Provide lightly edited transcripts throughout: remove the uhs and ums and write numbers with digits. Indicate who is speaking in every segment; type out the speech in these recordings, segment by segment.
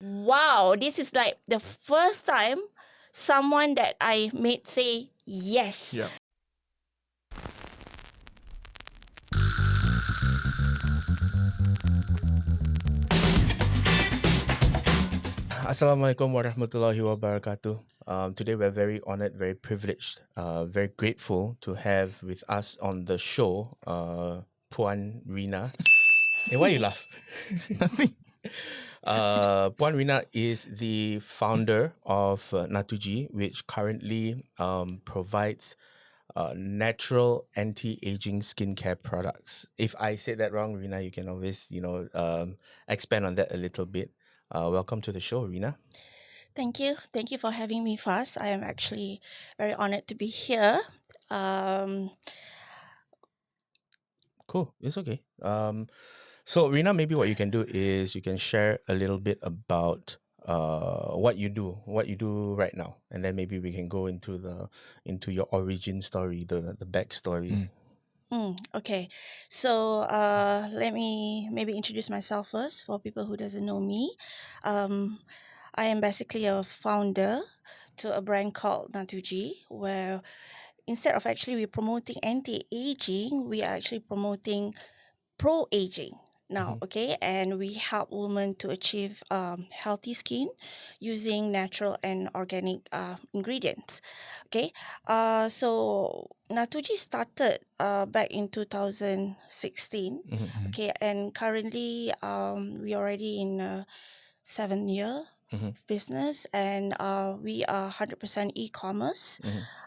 Speaker 1: wow, this is like the first time someone that I made say yes.
Speaker 2: Yeah. Assalamualaikum warahmatullahi wabarakatuh. Today we're very honored, very privileged, very grateful to have with us on the show, Puan Rena. Hey, why you laugh?
Speaker 3: Nothing.
Speaker 2: Puan Rena is the founder of Natugee, which currently provides natural anti-aging skincare products. If I said that wrong, Rena, you can always, expand on that a little bit. Welcome to the show, Rena.
Speaker 1: Thank you. Thank you for having me first. I am actually very honored to be here.
Speaker 2: Cool. It's okay. So Rena, maybe what you can do is you can share a little bit about what you do right now, and then maybe we can go into your origin story, the backstory.
Speaker 1: Okay, so let me maybe introduce myself first for people who doesn't know me. Um, I am basically a founder to a brand called Natugee, where instead of actually we promoting anti-aging, we are actually promoting pro-aging now. Okay, and we help women to achieve healthy skin using natural and organic ingredients. Okay, so Natugee started back in 2016. Okay, and currently we already in 7 year business, and we are 100% e-commerce,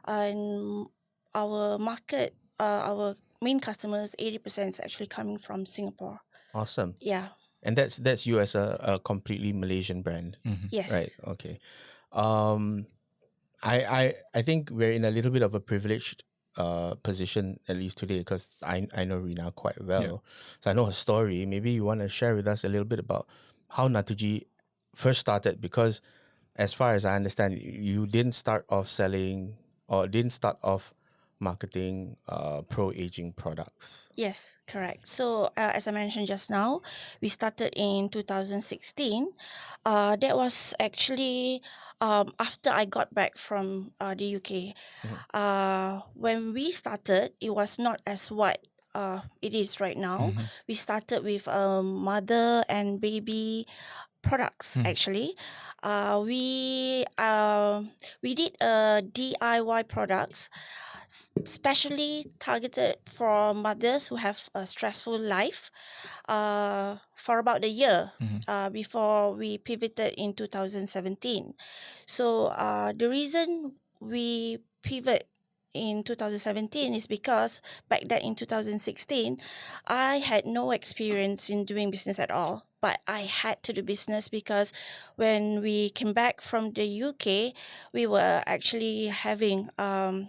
Speaker 1: and our market, our main customers, 80% is actually coming from Singapore.
Speaker 2: Awesome.
Speaker 1: Yeah.
Speaker 2: And that's you as a completely Malaysian brand.
Speaker 1: Yes.
Speaker 2: Right. Okay. I think we're in a little bit of a privileged position, at least today, because I know Rena quite well. So I know her story. Maybe you want to share with us a little bit about how Natugee first started, because as far as I understand, you didn't start off selling or didn't start off marketing pro-aging products.
Speaker 1: Yes, correct. So, as I mentioned just now, we started in 2016. That was actually after I got back from the UK. When we started, it was not as what it is right now. We started with mother and baby products. Actually, we did DIY products, specially targeted for mothers who have a stressful life, for about a year before we pivoted in 2017. So the reason we pivot in 2017 is because back then in 2016, I had no experience in doing business at all. But I had to do business because when we came back from the UK, we were actually having some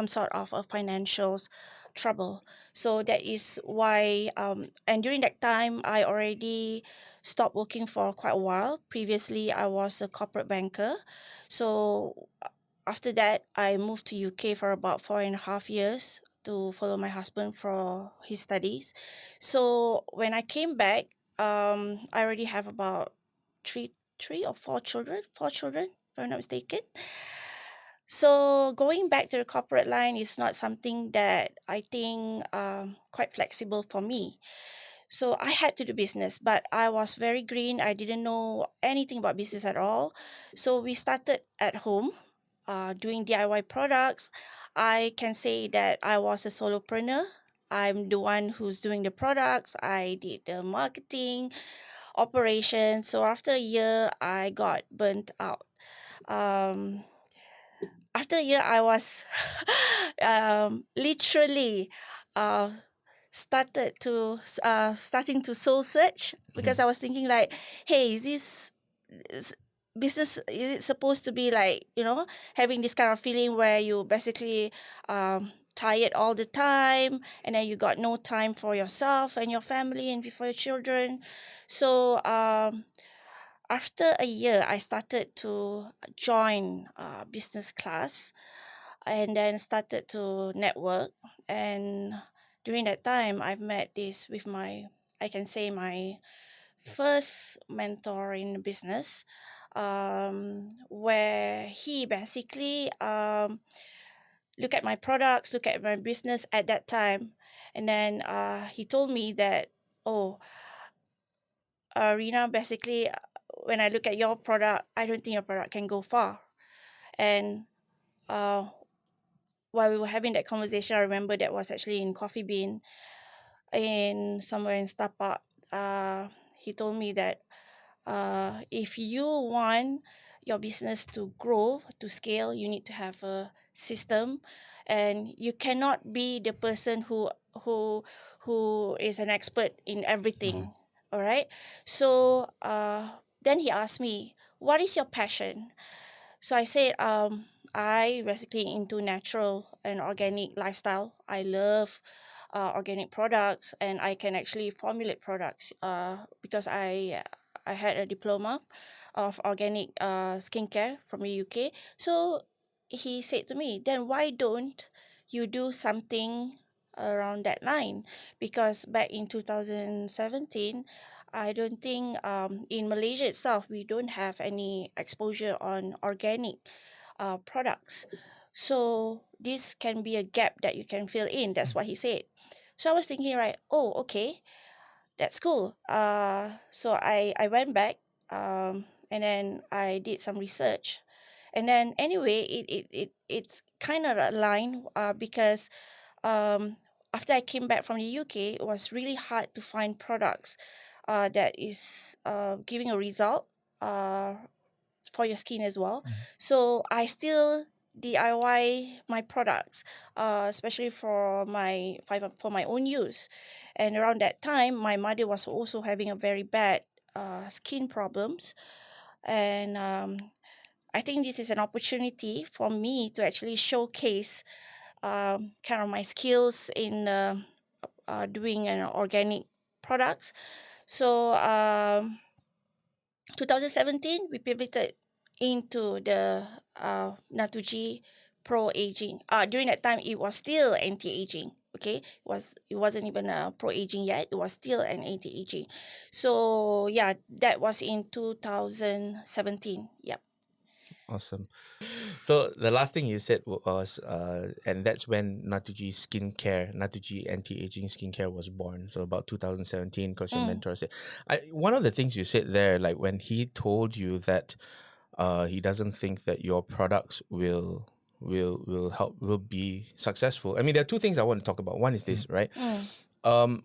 Speaker 1: sort of a financial trouble. So that is why, and during that time, I already stopped working for quite a while. Previously, I was a corporate banker. So after that, I moved to UK for about 4.5 years to follow my husband for his studies. So when I came back, I already have about three or four children, if I'm not mistaken. So going back to the corporate line is not something that I think quite flexible for me. So I had to do business, but I was very green. I didn't know anything about business at all. So we started at home, doing DIY products. I can say that I was a solopreneur. I'm the one who's doing the products. I did the marketing, operation. So after a year, I got burnt out. Um, After a year, I was literally uh, starting to soul search, because I was thinking like, hey, is business, is it supposed to be like, having this kind of feeling where you basically tired all the time, and then you got no time for yourself and your family and for your children. So after a year, I started to join business class, and then started to network. And during that time, I've met this with my, I can say, my first mentor in business, where he basically look at my products, look at my business at that time, and then he told me that, oh, Rena, basically, when I look at your product, I don't think your product can go far. And uh, while we were having that conversation, I remember that was actually in Coffee Bean, in somewhere in Stapak. He told me that if you want your business to grow, to scale, you need to have a system, and you cannot be the person who who is an expert in everything. All right. So then he asked me, "What is your passion?" So I said, I basically into natural and organic lifestyle. I love organic products, and I can actually formulate products because I had a diploma of organic skincare from the UK. So he said to me, then why don't you do something around that line? Because back in 2017, I don't think in Malaysia itself, we don't have any exposure on organic products. So this can be a gap that you can fill in. That's what he said. So I was thinking, right, oh, okay, that's cool. So I went back and then I did some research. And then anyway, it's kind of aligned because um, after I came back from the UK, it was really hard to find products that is giving a result for your skin as well. So I still DIY my products, especially for my own use. And around that time, my mother was also having a very bad skin problems, and I think this is an opportunity for me to actually showcase kind of my skills in doing an organic products. So 2017, we pivoted into the Natugee Pro-aging. During that time, it was still anti-aging. Okay, it wasn't even pro-aging yet. It was still an anti-aging. So yeah, that was in 2017. Yep.
Speaker 2: Awesome. So the last thing you said was, and that's when Natugee anti-aging skincare was born. So about 2017, because your mentor said, one of the things you said there, like when he told you that, he doesn't think that your products will be successful. I mean, there are two things I want to talk about. One is this, right?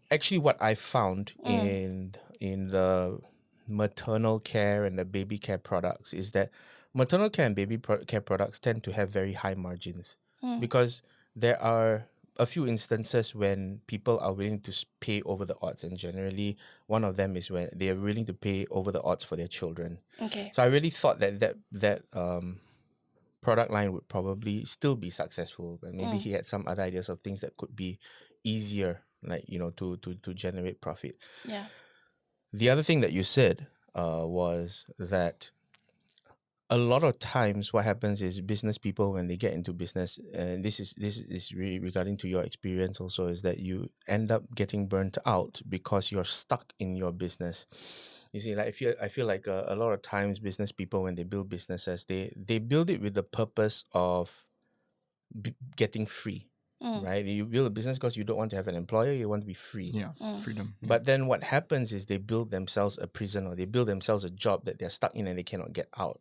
Speaker 2: Actually, what I found in the maternal care and the baby care products is that maternal care and care products tend to have very high margins because there are a few instances when people are willing to pay over the odds, and generally one of them is when they are willing to pay over the odds for their children.
Speaker 1: Okay.
Speaker 2: So I really thought that product line would probably still be successful, but maybe he had some other ideas of things that could be easier, like, you know, to generate profit.
Speaker 1: Yeah.
Speaker 2: The other thing that you said was that a lot of times what happens is business people, when they get into business, and this is really regarding to your experience also, is that you end up getting burnt out because you're stuck in your business. You see, like I feel like a lot of times business people, when they build businesses, they build it with the purpose of getting free. Right? You build a business because you don't want to have an employer, you want to be free.
Speaker 3: Freedom.
Speaker 2: But then what happens is they build themselves a prison, or they build themselves a job that they're stuck in and they cannot get out.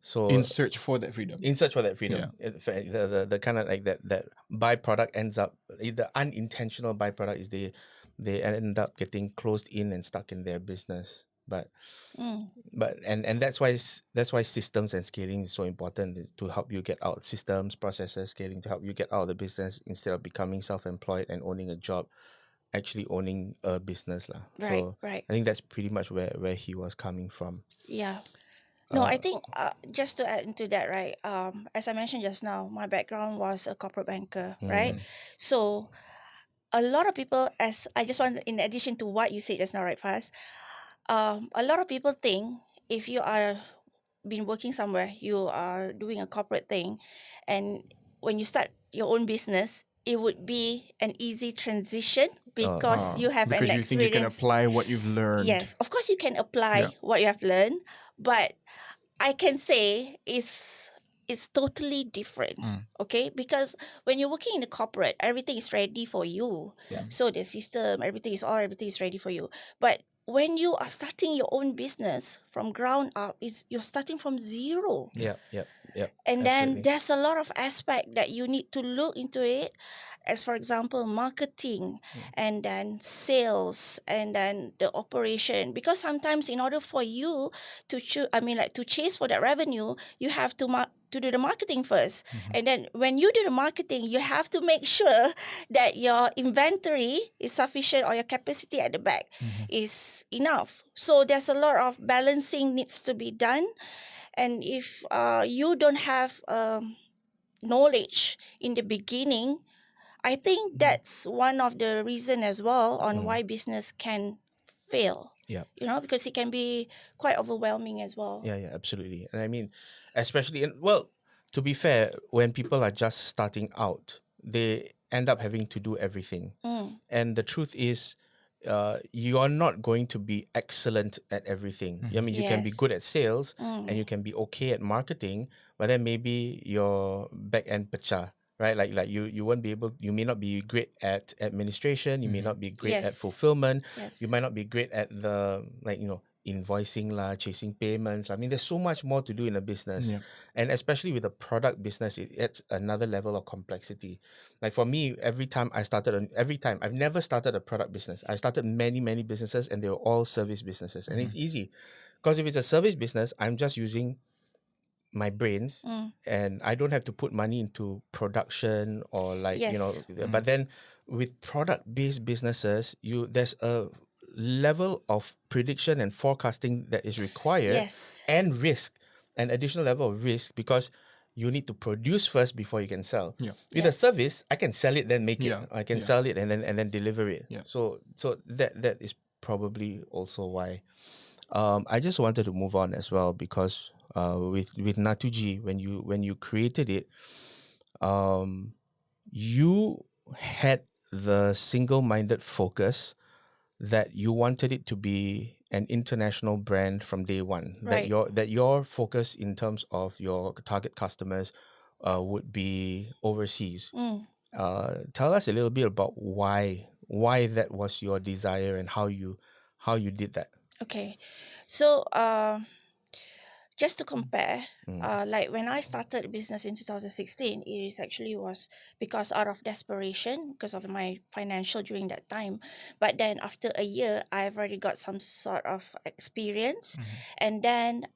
Speaker 2: So
Speaker 3: In search for that freedom.
Speaker 2: The kind of like that byproduct ends up, the unintentional byproduct is they end up getting closed in and stuck in their business. But that's why systems and scaling is so important, is to help you get out. Systems, processes, scaling to help you get out of the business instead of becoming self-employed and owning a job, actually owning a business lah.
Speaker 1: Right.
Speaker 2: So
Speaker 1: Right.
Speaker 2: I think that's pretty much where he was coming from.
Speaker 1: Yeah. No, I think just to add into that, right? As I mentioned just now, my background was a corporate banker, right? So a lot of people, as I just want, in addition to what you said just now, right, Faz, a lot of people think if you are been working somewhere, you are doing a corporate thing, and when you start your own business, it would be an easy transition because you have an
Speaker 3: Because you think you can
Speaker 1: experience.
Speaker 3: apply what you've learned.
Speaker 1: Yes, of course you can apply what you have learned, but I can say it's totally different. Okay, because when you're working in the corporate, everything is ready for you.
Speaker 2: Yeah.
Speaker 1: So the system, everything is ready for you. But when you are starting your own business from ground up, you're starting from zero.
Speaker 2: Yep.
Speaker 1: And
Speaker 2: Absolutely.
Speaker 1: then there's a lot of aspect that you need to look into it, as for example, marketing, and then sales, and then the operation. Because sometimes in order for you to to chase for that revenue, you have to to do the marketing first. And then when you do the marketing, you have to make sure that your inventory is sufficient or your capacity at the back is enough. So there's a lot of balancing needs to be done. And if you don't have knowledge in the beginning, I think that's one of the reason as well on why business can fail.
Speaker 2: Yeah.
Speaker 1: You know, because it can be quite overwhelming as well.
Speaker 2: Yeah, absolutely. And I mean, especially to be fair, when people are just starting out, they end up having to do everything. And the truth is, you are not going to be excellent at everything. I mean, you can be
Speaker 1: Yes.
Speaker 2: good at sales and you can be okay at marketing, but then maybe your back end pecah, right? Like you won't be able, you may not be great at administration, you may not be great at
Speaker 1: Yes.
Speaker 2: fulfillment,
Speaker 1: Yes.
Speaker 2: you might not be great at the invoicing lah, chasing payments. I mean, there's so much more to do in a business.
Speaker 3: Yeah.
Speaker 2: And especially with a product business, it adds another level of complexity. Like for me, I've never started a product business. I started many businesses and they were all service businesses. And it's easy because if it's a service business, I'm just using my brains and I don't have to put money into production or but then with product-based businesses, there's a level of prediction and forecasting that is required.
Speaker 1: Yes.
Speaker 2: And risk, an additional level of risk, because you need to produce first before you can sell.
Speaker 3: Yeah.
Speaker 2: With a service, I can sell it, then make it.
Speaker 3: Yeah.
Speaker 2: I can sell it and then deliver it.
Speaker 3: Yeah.
Speaker 2: So that is probably also why. I just wanted to move on as well because with Natugee, when you created it, you had the single-minded focus that you wanted it to be an international brand from day one.
Speaker 1: Right.
Speaker 2: That your focus in terms of your target customers would be overseas. Tell us a little bit about why that was your desire and how you did that.
Speaker 1: Okay. So just to compare, like when I started the business in 2016, it was because out of desperation because of my financial during that time. But then after a year, I've already got some sort of experience. And then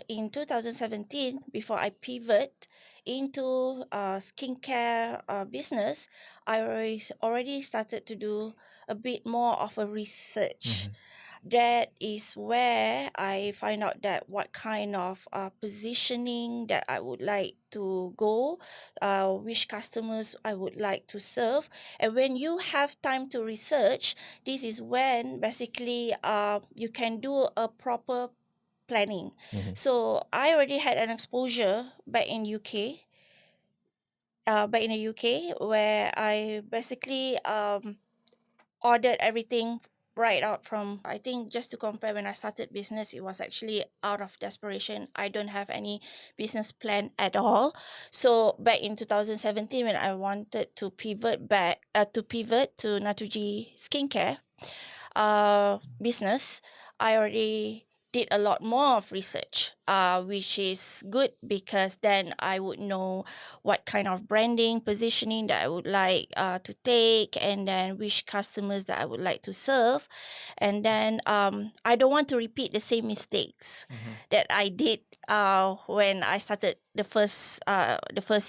Speaker 1: in 2017, before I pivot into skincare business, I already started to do a bit more of a research. That is where I find out that what kind of positioning that I would like to go, which customers I would like to serve. And when you have time to research, this is when basically you can do a proper planning. So I already had an exposure back in UK. Back in the UK, where I basically ordered everything right out from, I think, just to compare, when I started business, it was actually out of desperation. I don't have any business plan at all. So back in 2017, when I wanted to pivot to Natugee skincare business, I already did a lot more of research, which is good because then I would know what kind of branding, positioning that I would like to take, and then which customers that I would like to serve. And then I don't want to repeat the same mistakes that I did when I started the first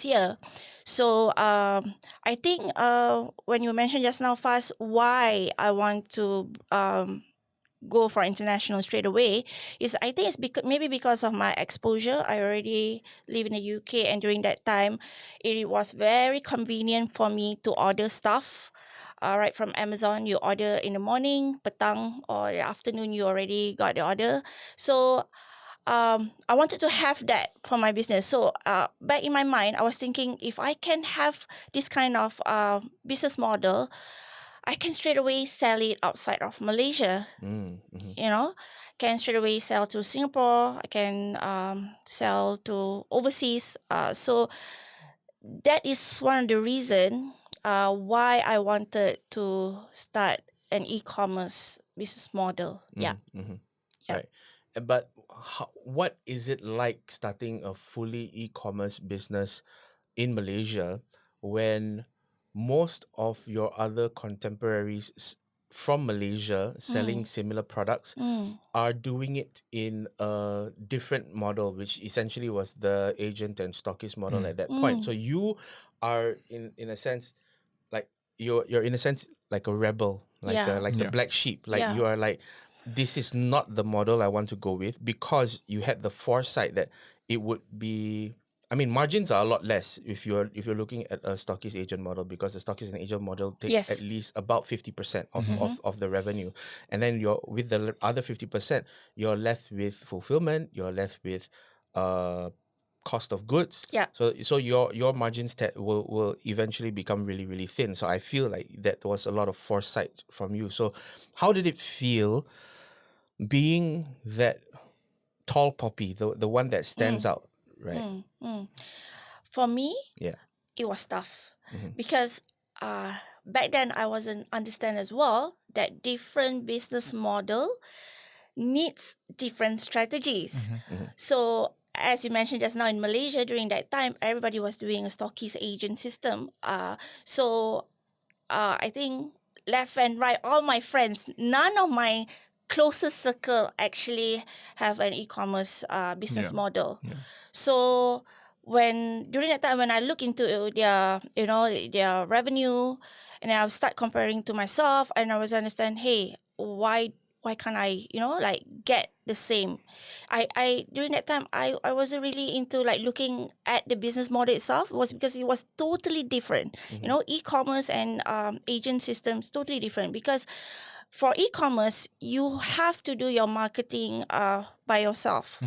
Speaker 1: year. So I think when you mentioned just now, Faz, why I want to go for international straight away is, I think it's maybe because of my exposure. I already live in the UK, and during that time it was very convenient for me to order stuff right from Amazon. You order in the morning, petang, or the afternoon, you already got the order. So I wanted to have that for my business. So back in my mind, I was thinking if I can have this kind of business model, I can straight away sell it outside of Malaysia. You know, can straight away sell to Singapore. I can sell to overseas. So that is one of the reason why I wanted to start an e-commerce business model. Yeah.
Speaker 2: Right. But what is it like starting a fully e-commerce business in Malaysia when most of your other contemporaries from Malaysia selling similar products are doing it in a different model, which essentially was the agent and stockist model at that point. So you are in a sense like you're in a sense like a rebel, like
Speaker 1: Yeah.
Speaker 2: the black sheep. Like
Speaker 1: Yeah.
Speaker 2: you are like, this is not the model I want to go with, because you had the foresight that it would be. I mean, margins are a lot less if you're looking at a stockist agent model, because the stockist and agent model takes
Speaker 1: Yes.
Speaker 2: at least about 50% of the revenue, and then you're with the other 50%, you're left with fulfillment, you're left with cost of goods.
Speaker 1: Yeah.
Speaker 2: So your margins will eventually become really, really thin. So I feel like that was a lot of foresight from you. So how did it feel being that tall poppy, the one that stands out, right?
Speaker 1: For me,
Speaker 2: Yeah.
Speaker 1: it was tough because back then I wasn't understand as well that different business model needs different strategies. So as you mentioned just now, in Malaysia during that time, everybody was doing a stockist agent system. So I think left and right, all my friends, none of my closest circle actually have an e-commerce business model. So when during that time when I look into their revenue, and I start comparing to myself, and I was understand, hey, why can't I like get the same? I during that time I wasn't really into like looking at the business model itself. It was because it was totally different. E-commerce and agent systems totally different, because for e-commerce you have to do your marketing by yourself.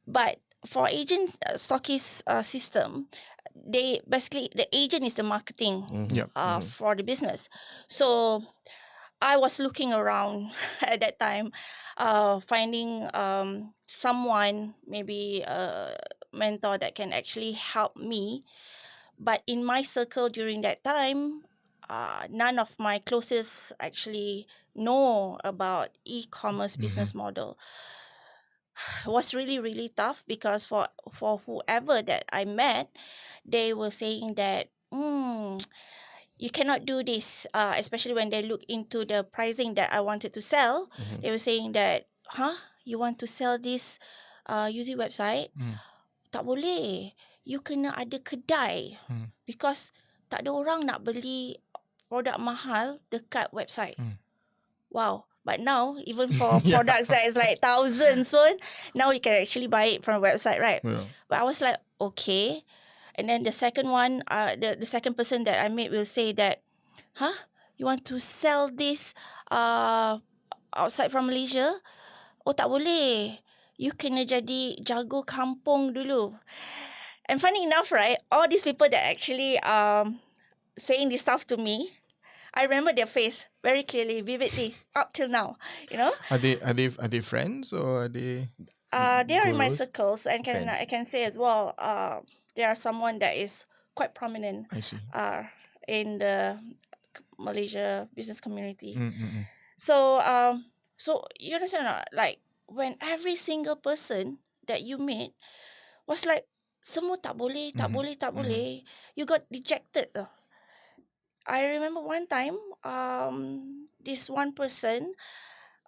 Speaker 1: But for agent stockist system, they basically, the agent is the marketing for the business. So I was looking around at that time, finding someone, maybe a mentor that can actually help me. But in my circle during that time, none of my closest actually know about e-commerce business model. It was really, really tough, because for whoever that I met, they were saying that you cannot do this, especially when they look into the pricing that I wanted to sell. They were saying that, you want to sell this using website? Tak boleh. You kena ada kedai, because tak ada orang nak beli produk mahal dekat website. Wow. But now, even for products that is like thousands one, now you can actually buy it from a website, right?
Speaker 3: Yeah.
Speaker 1: But I was like, okay. And then the second one, the second person that I met will say that, you want to sell this outside from Malaysia? Oh, tak boleh. You kena jadi jago kampung dulu. And funny enough, right, all these people that actually saying this stuff to me, I remember their face very clearly, vividly, up till now.
Speaker 3: Are they friends, or are they?
Speaker 1: They are in my
Speaker 2: Gurus?
Speaker 1: circles, and
Speaker 2: Friends.
Speaker 1: I can say as well, they are someone that is quite prominent
Speaker 3: I see.
Speaker 1: in the Malaysia business community.
Speaker 3: Mm-mm.
Speaker 1: So so you understand or not? Like when every single person that you meet was like, semua tak boleh, tak boleh, tak boleh. You got dejected lah. I remember one time, this one person,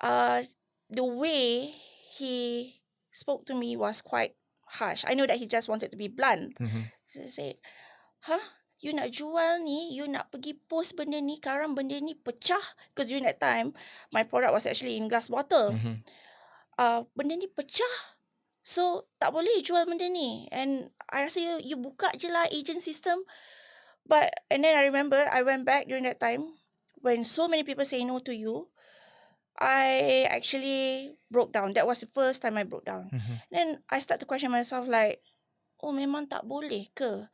Speaker 1: the way he spoke to me was quite harsh. I know that he just wanted to be blunt. So he said, you nak jual ni, you nak pergi post benda ni, sekarang benda ni pecah. Because during that time, my product was actually in glass bottle. Benda ni pecah. So, tak boleh jual benda ni. And I rasa you buka je lah agent system. And then I remember I went back during that time when so many people say no to you. I actually broke down. That was the first time I broke down. Then I start to question myself like, oh memang tak boleh ke?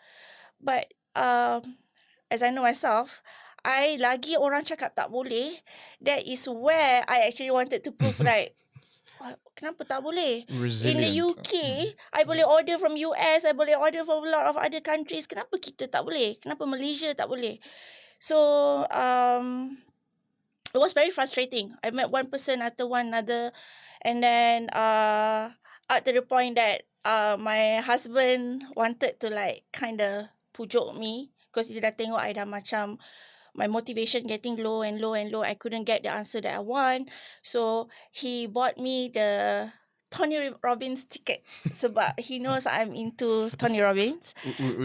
Speaker 1: But as I know myself, lagi orang cakap tak boleh, that is where I actually wanted to prove like, kenapa tak boleh? In the
Speaker 3: Resilient.
Speaker 1: UK, I boleh order from US, I boleh order from a lot of other countries. Kenapa kita tak boleh? Kenapa Malaysia tak boleh? So, it was very frustrating. I met one person after one another, and then up to the point that my husband wanted to like kind of pujuk me because dia dah tengok I dah macam my motivation getting low and low and low. I couldn't get the answer that I want. So he bought me the Tony Robbins ticket sebab he knows I'm into Tony Robbins.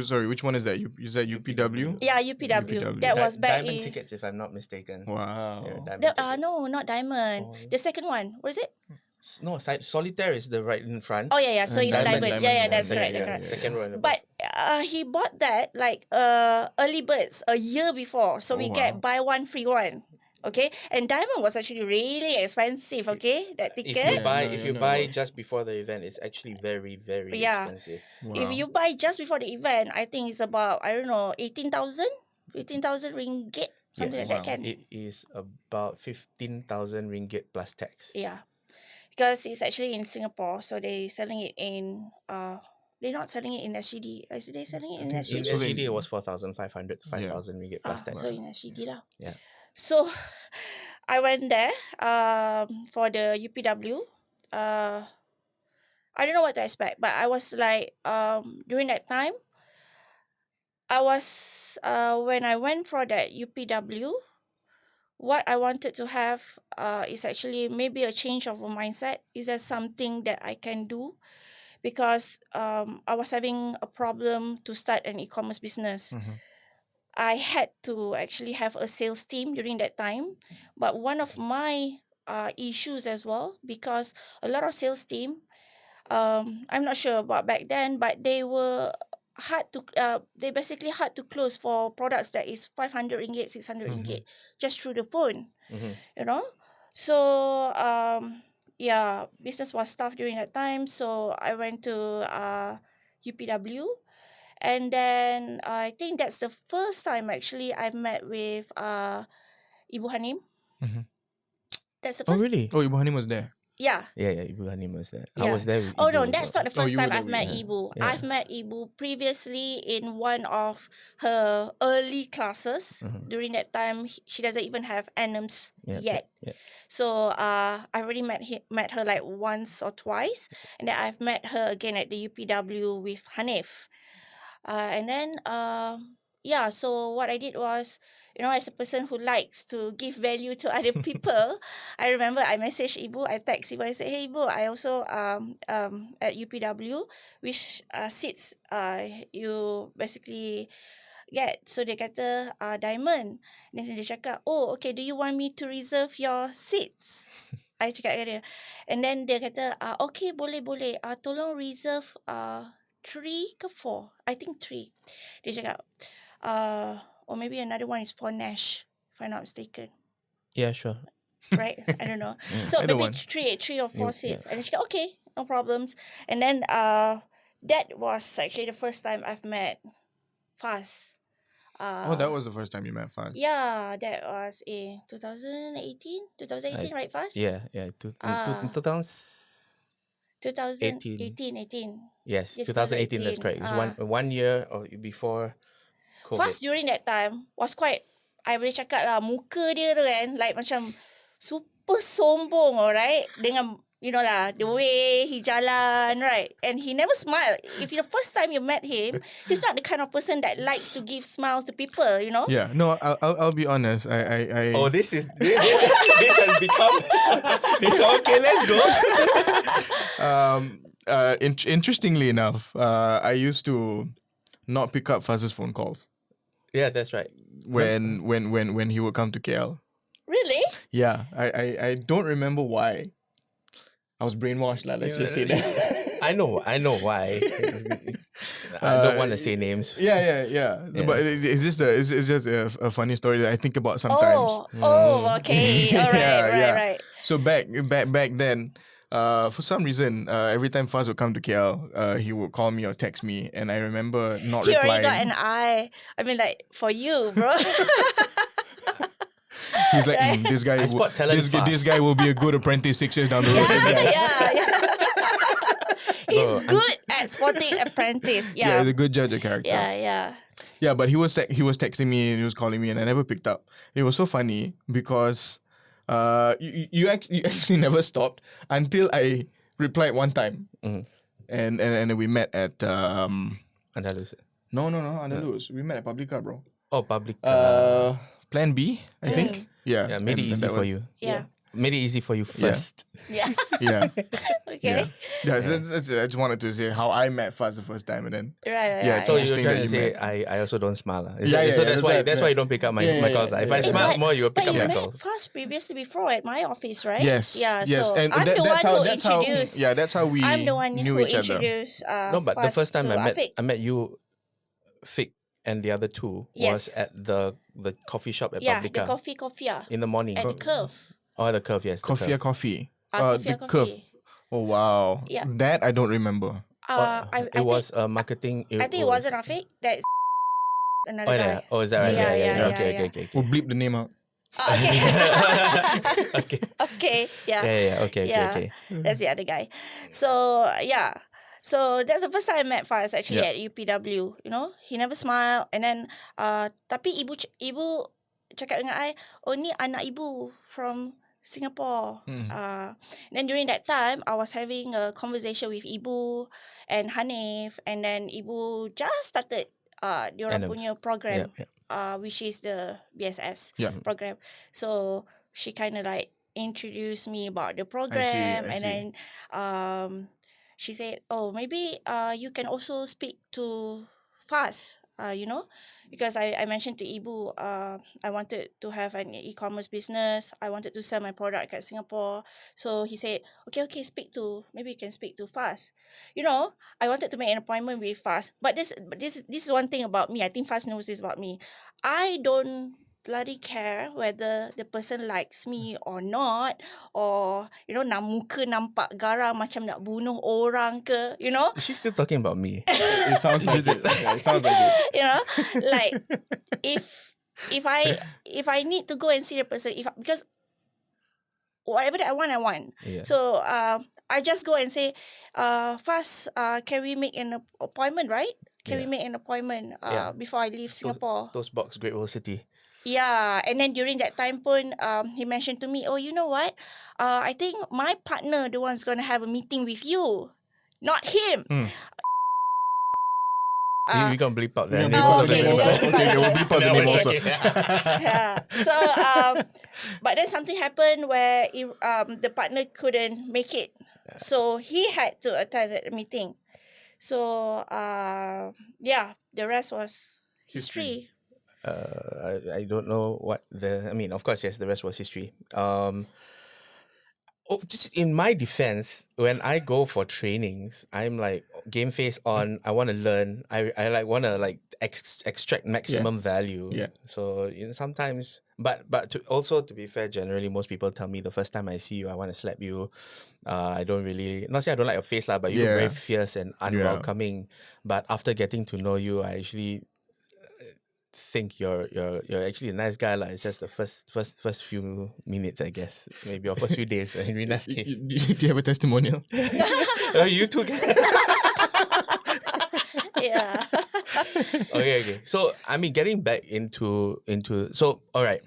Speaker 3: Sorry, which one is that? Is that UPW?
Speaker 1: Yeah, UPW. That was back
Speaker 2: Diamond
Speaker 1: in...
Speaker 2: tickets, if I'm not mistaken.
Speaker 3: Wow.
Speaker 2: Yeah, diamond tickets.
Speaker 1: No, not diamond.
Speaker 2: Oh.
Speaker 1: The second one. What is it?
Speaker 2: No, solitaire is the right in front.
Speaker 1: Oh yeah. So it's diamond. Yeah, that's correct. That's correct.
Speaker 2: Second row.
Speaker 1: But he bought that like early birds a year before, so we get buy one free one. Okay, and diamond was actually really expensive. Okay, that ticket.
Speaker 2: If you buy just before the event, it's actually very, very expensive.
Speaker 3: Wow.
Speaker 1: If you buy just before the event, I think it's about 18,000 ringgit, something like that. Can
Speaker 2: It is about 15,000 ringgit plus tax.
Speaker 1: yeah, because it's actually in Singapore, so they selling it in they're not selling it in SGD. Are they selling it in
Speaker 2: In
Speaker 1: SGD?
Speaker 2: SGD, it was 4,500 to 5,000 ringgit plus tax.
Speaker 1: So in SGD lah.
Speaker 2: Yeah.
Speaker 1: So I went there for the UPW. I don't know what to expect, but I was like during that time, I was when I went for that UPW, what I wanted to have is actually maybe a change of a mindset. Is there something that I can do? Because I was having a problem to start an e-commerce business. I had to actually have a sales team during that time. But one of my issues as well, because a lot of sales team, I'm not sure about back then, but they were they basically had to close for products that is 500 ringgit, 600 ringgit just through the phone, you know. So business was tough during that time. So I went to UPW. And then I think that's the first time actually I met with Ibu Hanim. That's the first.
Speaker 2: Oh, really?
Speaker 3: Oh, Ibu Hanim was there.
Speaker 1: Yeah.
Speaker 2: Yeah, Ibu Hanim was there.
Speaker 1: Yeah.
Speaker 2: I was there with
Speaker 1: Oh
Speaker 2: Ibu
Speaker 1: no,
Speaker 2: as
Speaker 1: that's
Speaker 2: well.
Speaker 1: not the first
Speaker 3: you
Speaker 1: time
Speaker 3: were
Speaker 1: I've
Speaker 3: there
Speaker 1: met
Speaker 3: with-
Speaker 1: Ibu.
Speaker 2: Yeah.
Speaker 1: I've met Ibu previously in one of her early classes. During that time, she doesn't even have anims yet.
Speaker 2: Yeah.
Speaker 1: So I already met her like once or twice, and then I've met her again at the UPW with Hanif. And then so what I did was, as a person who likes to give value to other people, I remember I messaged Ibu, I text Ibu, I said, hey Ibu, I also at UPW, which seats you basically get. So dia kata diamond. Then dia cakap, oh okay, do you want me to reserve your seats? I cakap dengan dia. And then dia kata, okay, boleh. Tolong reserve 3 ke 4? I think 3. Dia cakap, or maybe another one is for Nash, if I'm not mistaken.
Speaker 2: Yeah, sure.
Speaker 1: Right? I don't know. So
Speaker 3: Either
Speaker 1: maybe
Speaker 3: one.
Speaker 1: 3 or 4 seats. And she said, okay, no problems. And then that was actually the first time I've met Faz.
Speaker 3: That was the first time you met Faz.
Speaker 1: Yeah, that was in 2018. 2018, right, Faz?
Speaker 2: Yeah.
Speaker 1: 2018.
Speaker 2: Yes,
Speaker 1: Yes,
Speaker 2: 2018. That's
Speaker 1: 2018.
Speaker 2: correct. It was 1 year or before COVID.
Speaker 1: Faz during that time was quite, I boleh cakap lah, muka dia tu kan, like macam super sombong, alright? Dengan, the way he jalan, right? And he never smiled. If the first time you met him, he's not the kind of person that likes to give smiles to people,
Speaker 3: Yeah, no, I'll be honest. I
Speaker 2: Oh, this has become. Okay, let's go.
Speaker 3: Interestingly enough, I used to not pick up Faz's phone calls
Speaker 2: Yeah, that's right.
Speaker 3: when he would come to KL.
Speaker 1: Really?
Speaker 3: Yeah, I don't remember why. I was brainwashed, let's just say that.
Speaker 2: I know why. I don't want to say names.
Speaker 3: Yeah. But it's just a funny story that I think about sometimes.
Speaker 1: Okay. All right, right.
Speaker 3: So back then, for some reason, every time Faz would come to KL, he would call me or text me, and I remember not
Speaker 1: He
Speaker 3: replying.
Speaker 1: already got an eye. I mean, like, for you, bro.
Speaker 3: He's like, this guy, this guy will be a good apprentice 6 years down the road.
Speaker 1: Yeah. He's good at spotting apprentice.
Speaker 3: Yeah, he's a good judge of character.
Speaker 1: Yeah.
Speaker 3: Yeah, but he was texting me and he was calling me and I never picked up. It was so funny because you actually never stopped until I replied one time. And then we met at
Speaker 2: Andalus.
Speaker 3: No, Andalus. We met at Publica, bro.
Speaker 2: Oh, Public.
Speaker 3: Plan B, I think. Yeah,
Speaker 2: made it easy for you.
Speaker 1: Yeah.
Speaker 2: Made it easy for you first.
Speaker 1: Yeah.
Speaker 3: Yeah.
Speaker 1: Okay.
Speaker 3: Yeah. I just wanted to say how I met Faz the first time, and then
Speaker 1: Right.
Speaker 2: So you're
Speaker 3: Interesting
Speaker 2: trying
Speaker 3: that
Speaker 2: to
Speaker 3: you
Speaker 2: say
Speaker 3: met.
Speaker 2: I also don't smile.
Speaker 3: Yeah, yeah,
Speaker 2: So
Speaker 3: yeah,
Speaker 2: that's why you don't pick up my calls. If I smile more, you will pick up
Speaker 1: But you
Speaker 2: my
Speaker 1: met
Speaker 2: call.
Speaker 1: Faz previously before at my office, right?
Speaker 3: Yes.
Speaker 1: Yeah.
Speaker 3: Yes.
Speaker 1: So
Speaker 3: And
Speaker 1: I'm the one who introduced.
Speaker 3: that's how we
Speaker 1: I'm the one
Speaker 3: knew
Speaker 1: who
Speaker 3: each other.
Speaker 1: introduced.
Speaker 2: No, but the
Speaker 1: Faz
Speaker 2: first time
Speaker 1: to
Speaker 2: I met
Speaker 1: Afiq.
Speaker 2: you, Fik, and the other two was
Speaker 1: Yes.
Speaker 2: at the coffee shop at
Speaker 1: Yeah,
Speaker 2: Publica
Speaker 1: the coffee
Speaker 2: in the morning.
Speaker 1: at the Curve.
Speaker 2: Oh, the Curve, yes. the
Speaker 3: Coffee.
Speaker 2: Curve.
Speaker 3: The curve. Oh wow.
Speaker 1: Yeah.
Speaker 3: That I don't remember.
Speaker 2: It was marketing.
Speaker 1: I think it wasn't Afiq. That's another guy.
Speaker 2: Oh, is that right?
Speaker 1: Yeah.
Speaker 2: Okay.
Speaker 3: We'll bleep the name out.
Speaker 1: Okay. Okay. Yeah.
Speaker 2: Yeah. Okay.
Speaker 1: That's the other guy. So yeah. So that's the first time I met Faz actually at UPW. You know, he never smiled, and then tapi ibu cakap dengan I, oh ni anak ibu from Singapore. And then during that time, I was having a conversation with Ibu and Hanif, and then Ibu just started diorang
Speaker 2: Adams.
Speaker 1: punya program,
Speaker 2: Yeah.
Speaker 1: which is the BSS
Speaker 3: Yeah.
Speaker 1: program. So she kind of like introduced me about the program,
Speaker 3: I
Speaker 1: and
Speaker 3: see.
Speaker 1: then she said, oh, maybe you can also speak to Faz, you know, because I mentioned to Ibu, I wanted to have an e-commerce business. I wanted to sell my product at Singapore. So he said, okay, maybe you can speak to Faz. You know, I wanted to make an appointment with Faz. But this is one thing about me. I think Faz knows this about me. I don't bloody care whether the person likes me or not, or you know, muka nampak garang macam nak bunuh orang ke, you know.
Speaker 2: She's still talking about me.
Speaker 3: It sounds like it. Yeah, it sounds like it.
Speaker 1: You know, like if I need to go and see the person, because whatever that I want.
Speaker 2: Yeah.
Speaker 1: So I just go and say, Faz, can we make an appointment, right? Can we make an appointment before I leave Singapore?
Speaker 2: Toast Box, Great Wall City.
Speaker 1: Yeah, and then during that time pun, he mentioned to me, oh, you know what? I think my partner, the one's gonna have a meeting with you, not him.
Speaker 2: We gonna bleep out that.
Speaker 1: Okay,
Speaker 3: we'll bleep out the name also.
Speaker 1: Yeah. So, but then something happened where the partner couldn't make it, so he had to attend the meeting. So, the rest was history.
Speaker 2: I don't know what of course, yes, the rest was history. Just in my defense, when I go for trainings, I'm like game face on. I want to learn. I like want to like extract maximum value.
Speaker 3: Yeah.
Speaker 2: So sometimes, but to be fair, generally most people tell me the first time I see you, I want to slap you. I don't really, not say I don't like your face lah, but you look very fierce and unwelcoming. But after getting to know you, I actually think you're actually a nice guy lah. It's just the first few minutes, I guess, maybe, or first few days in Rena's case.
Speaker 3: Do you have a testimonial?
Speaker 2: You too.
Speaker 1: Yeah.
Speaker 2: Okay. So getting back into so all right.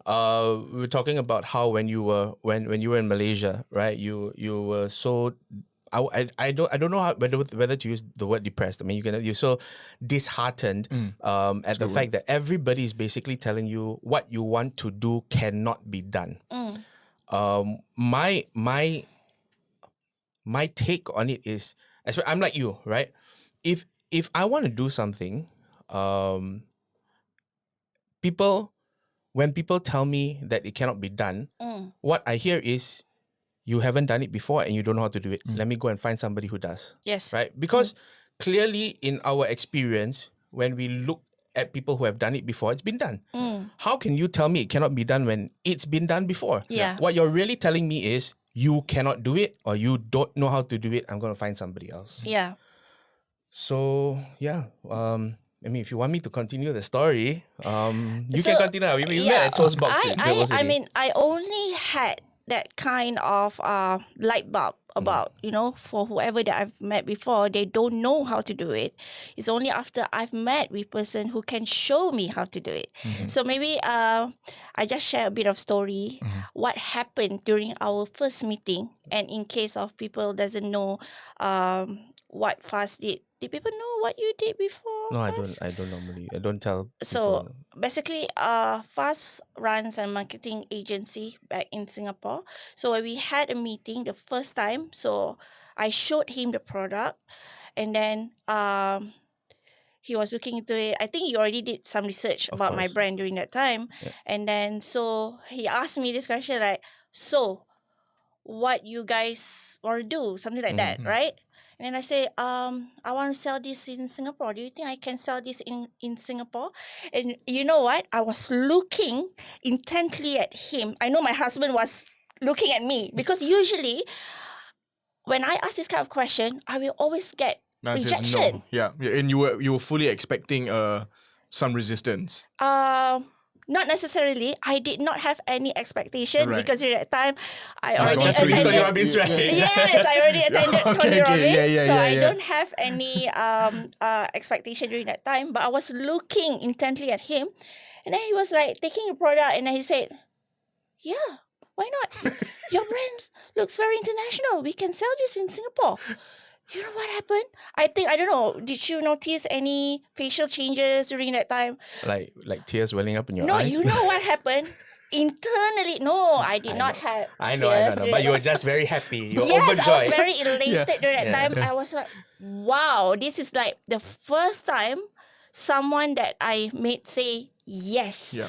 Speaker 2: We were talking about how when you were in Malaysia, right? You were so. I don't know whether to use the word depressed. I mean, you're so disheartened at the fact that everybody's basically telling you what you want to do cannot be done. My take on it is, I'm like you, right? If I want to do something, when people tell me that it cannot be done, what I hear is, you haven't done it before and you don't know how to do it. Let me go and find somebody who does.
Speaker 1: Yes.
Speaker 2: Right? Because clearly in our experience, when we look at people who have done it before, it's been done. How can you tell me it cannot be done when it's been done before?
Speaker 1: Yeah.
Speaker 2: What you're really telling me is you cannot do it or you don't know how to do it. I'm going to find somebody else.
Speaker 1: Yeah.
Speaker 2: So, yeah. I mean, if you want me to continue the story, you
Speaker 1: So,
Speaker 2: can continue. We met at Toast Box.
Speaker 1: I mean, I only had that kind of light bulb about, for whoever that I've met before, they don't know how to do it. It's only after I've met with person who can show me how to do it. So maybe I just share a bit of story, what happened during our first meeting, and in case of people doesn't know what Faz did. Did people know what you did before?
Speaker 2: No,
Speaker 1: Faz?
Speaker 2: I don't normally. I don't tell
Speaker 1: So
Speaker 2: people.
Speaker 1: basically, Faz runs a marketing agency back in Singapore. So we had a meeting the first time. So I showed him the product, and then he was looking into it. I think he already did some research
Speaker 2: Of
Speaker 1: about my
Speaker 2: course.
Speaker 1: brand during that time.
Speaker 2: Yeah.
Speaker 1: And then so he asked me this question like, so what you guys want to do? Something like that, right? And then I say, I want to sell this in Singapore. Do you think I can sell this in Singapore? And you know what? I was looking intently at him. I know my husband was looking at me because usually when I ask this kind of question, I will always get
Speaker 3: Answer is
Speaker 1: rejection.
Speaker 3: no. Yeah, and you were fully expecting some resistance.
Speaker 1: Not necessarily. I did not have any expectation
Speaker 3: Right.
Speaker 1: because during that time I already
Speaker 2: just reached
Speaker 1: attended.
Speaker 2: Tony Robbins, right?
Speaker 1: Yes, I already attended Tony Robbins,
Speaker 3: Yeah,
Speaker 1: so
Speaker 3: yeah,
Speaker 1: I
Speaker 3: yeah.
Speaker 1: don't have any expectation during that time. But I was looking intently at him, and then he was like taking a product, and then he said, "Yeah, why not? Your brand looks very international. We can sell this in Singapore." You know what happened? I don't know. Did you notice any facial changes during that time?
Speaker 2: Like tears welling up in your
Speaker 1: No,
Speaker 2: eyes.
Speaker 1: you know what happened? Internally, no, I did not have.
Speaker 2: I know.
Speaker 1: tears
Speaker 2: But
Speaker 1: during
Speaker 2: you were
Speaker 1: that-
Speaker 2: just very happy. You were
Speaker 1: Yes, I
Speaker 2: overjoyed.
Speaker 1: was very elated during that
Speaker 2: Yeah.
Speaker 1: time. I was like, wow, this is like the first time someone that I made say yes.
Speaker 3: Yeah.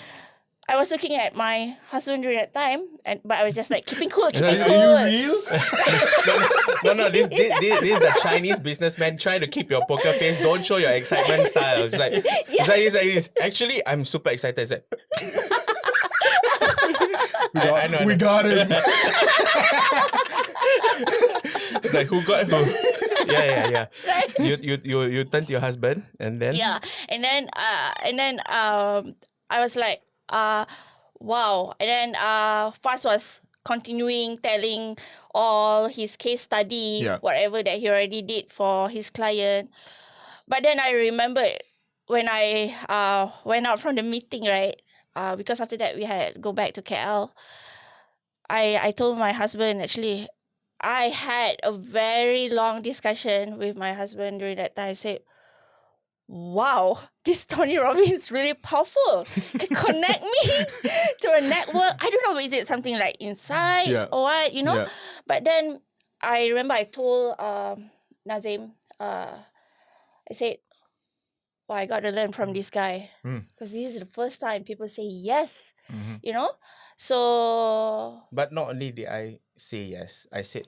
Speaker 1: I was looking at my husband during that time, but I was just like keeping cool, keeping
Speaker 3: Are
Speaker 1: cool.
Speaker 3: you real?
Speaker 2: No. This is the Chinese businessman trying to keep your poker face. Don't show your excitement style. It's like it's like this. Actually, I'm super excited. It's like, I know.
Speaker 3: We got him.
Speaker 2: It's like who got who? Yeah. You turn to your husband and then
Speaker 1: Yeah, and then I was like, wow. And then Faz was continuing telling all his case study,
Speaker 3: Yeah.
Speaker 1: whatever that he already did for his client. But then I remembered when I went out from the meeting, right? Because after that we had go back to KL. I told my husband, actually, I had a very long discussion with my husband during that time. I said, wow, this Tony Robbins really powerful. Can connect me to a network. I don't know, is it something like inside
Speaker 3: Yeah.
Speaker 1: or what,
Speaker 3: Yeah.
Speaker 1: But then I remember I told Nazim, I said, well, I got to learn from this guy. Because this is the first time people say yes, So
Speaker 2: But not only did I say yes, I said,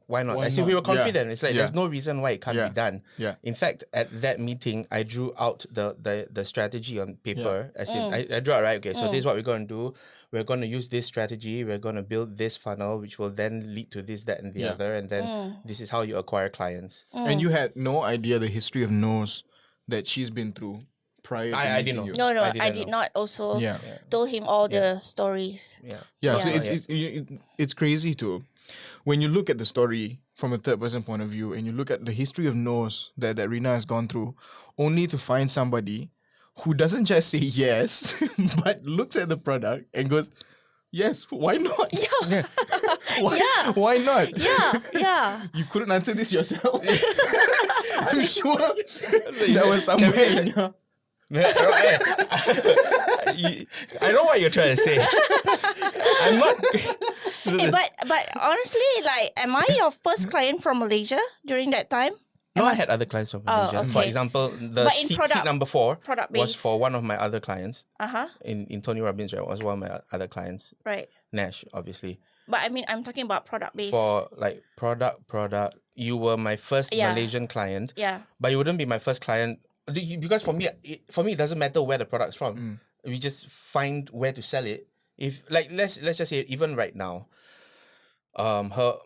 Speaker 2: why not?
Speaker 3: Why
Speaker 2: I said we
Speaker 3: not?
Speaker 2: were confident.
Speaker 3: Yeah.
Speaker 2: It's like
Speaker 3: Yeah.
Speaker 2: there's no reason why it can't
Speaker 3: Yeah.
Speaker 2: be done.
Speaker 3: Yeah.
Speaker 2: In fact, at that meeting, I drew out the strategy on paper. As in, I drew out, right? Okay, so this is what we're going to do. We're going to use this strategy. We're going to build this funnel, which will then lead to this, that, and the
Speaker 3: Yeah.
Speaker 2: other. And then this is how you acquire clients.
Speaker 3: And you had no idea the history of no's that she's been through prior to
Speaker 2: I
Speaker 3: meeting
Speaker 2: didn't
Speaker 3: you.
Speaker 2: know.
Speaker 1: no,
Speaker 2: I
Speaker 1: I
Speaker 2: didn't
Speaker 1: did
Speaker 2: know.
Speaker 1: not also
Speaker 3: Yeah.
Speaker 1: told him all the stories.
Speaker 2: Yeah.
Speaker 3: Yeah, so
Speaker 1: Yeah.
Speaker 3: it's crazy too. When you look at the story from a third person point of view and you look at the history of no's that Rena has gone through, only to find somebody who doesn't just say yes, but looks at the product and goes, yes, why not?
Speaker 1: Yeah.
Speaker 3: Why,
Speaker 1: Yeah.
Speaker 3: why not?
Speaker 1: Yeah.
Speaker 3: You couldn't answer this yourself. I'm sure that was somewhere in your...
Speaker 2: I know what you're trying to say. I'm not.
Speaker 1: But honestly, like, am I your first client from Malaysia during that time?
Speaker 2: No, I had other clients from Malaysia. For
Speaker 1: okay.
Speaker 2: example, the
Speaker 1: But in
Speaker 2: seat
Speaker 1: product-
Speaker 2: number 4
Speaker 1: product
Speaker 2: was
Speaker 1: base.
Speaker 2: for one of my other clients
Speaker 1: Uh-huh.
Speaker 2: in Tony Robbins. Right, was one of my other clients.
Speaker 1: Right.
Speaker 2: Nash, obviously.
Speaker 1: But I mean, I'm talking about product based.
Speaker 2: For like product, you were my first Malaysian client, but you wouldn't be my first client because for me, it doesn't matter where the product's from. We just find where to sell it. If like let's just say even right now, her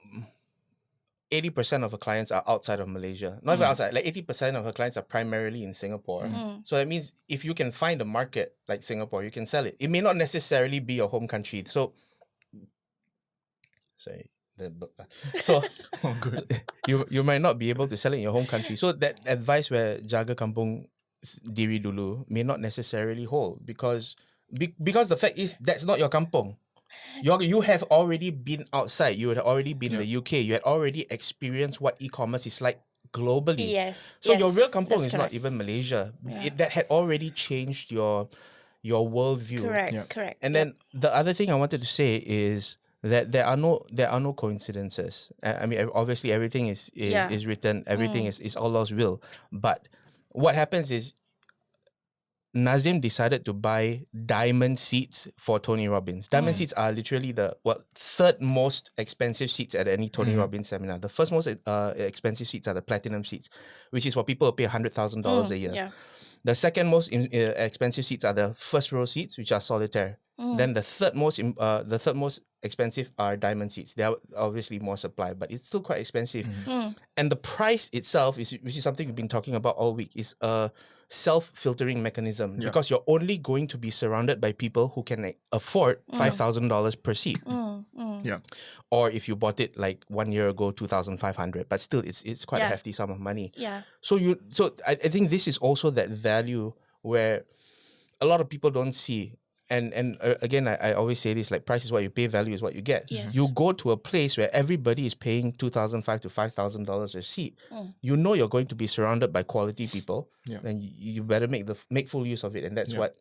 Speaker 2: 80% of her clients are outside of Malaysia. Not even outside, like 80% of her clients are primarily in Singapore. So that means if you can find a market like Singapore, you can sell it. It may not necessarily be your home country. So
Speaker 3: Oh, good.
Speaker 2: you might not be able to sell it in your home country. So that advice where jaga kampung diri dulu may not necessarily hold because the fact is that's not your kampung. You have already been outside. You had already been in the UK. You had already experienced what e-commerce is like globally.
Speaker 1: Yes.
Speaker 2: So your real kampung
Speaker 1: that's
Speaker 2: is not
Speaker 1: correct.
Speaker 2: even Malaysia. That had already changed your worldview.
Speaker 1: Correct.
Speaker 2: And then the other thing I wanted to say is that there are no coincidences. I mean, obviously everything is written. Everything is Allah's will. But what happens is Nazim decided to buy diamond seats for Tony Robbins. Diamond seats are literally the third most expensive seats at any Tony Robbins seminar. The first most expensive seats are the platinum seats, which is for people who pay $100,000 a year.
Speaker 1: Yeah.
Speaker 2: The second most expensive seats are the first row seats, which are solitaire. Then the third most expensive are diamond seats. They are obviously more supply, but it's still quite expensive. And the price itself which is something we've been talking about all week, is a self-filtering mechanism because you're only going to be surrounded by people who can afford $5,000 per seat.
Speaker 3: Yeah.
Speaker 2: Or if you bought it like 1 year ago, 2,500, but still it's quite a hefty sum of money.
Speaker 1: Yeah.
Speaker 2: So I think this is also that value where a lot of people don't see. And again, I always say this, like price is what you pay, value is what you get.
Speaker 1: Yes.
Speaker 2: You go to a place where everybody is paying $2,500 to $5,000 a seat. You know you're going to be surrounded by quality people, and you better make full use of it. And that's what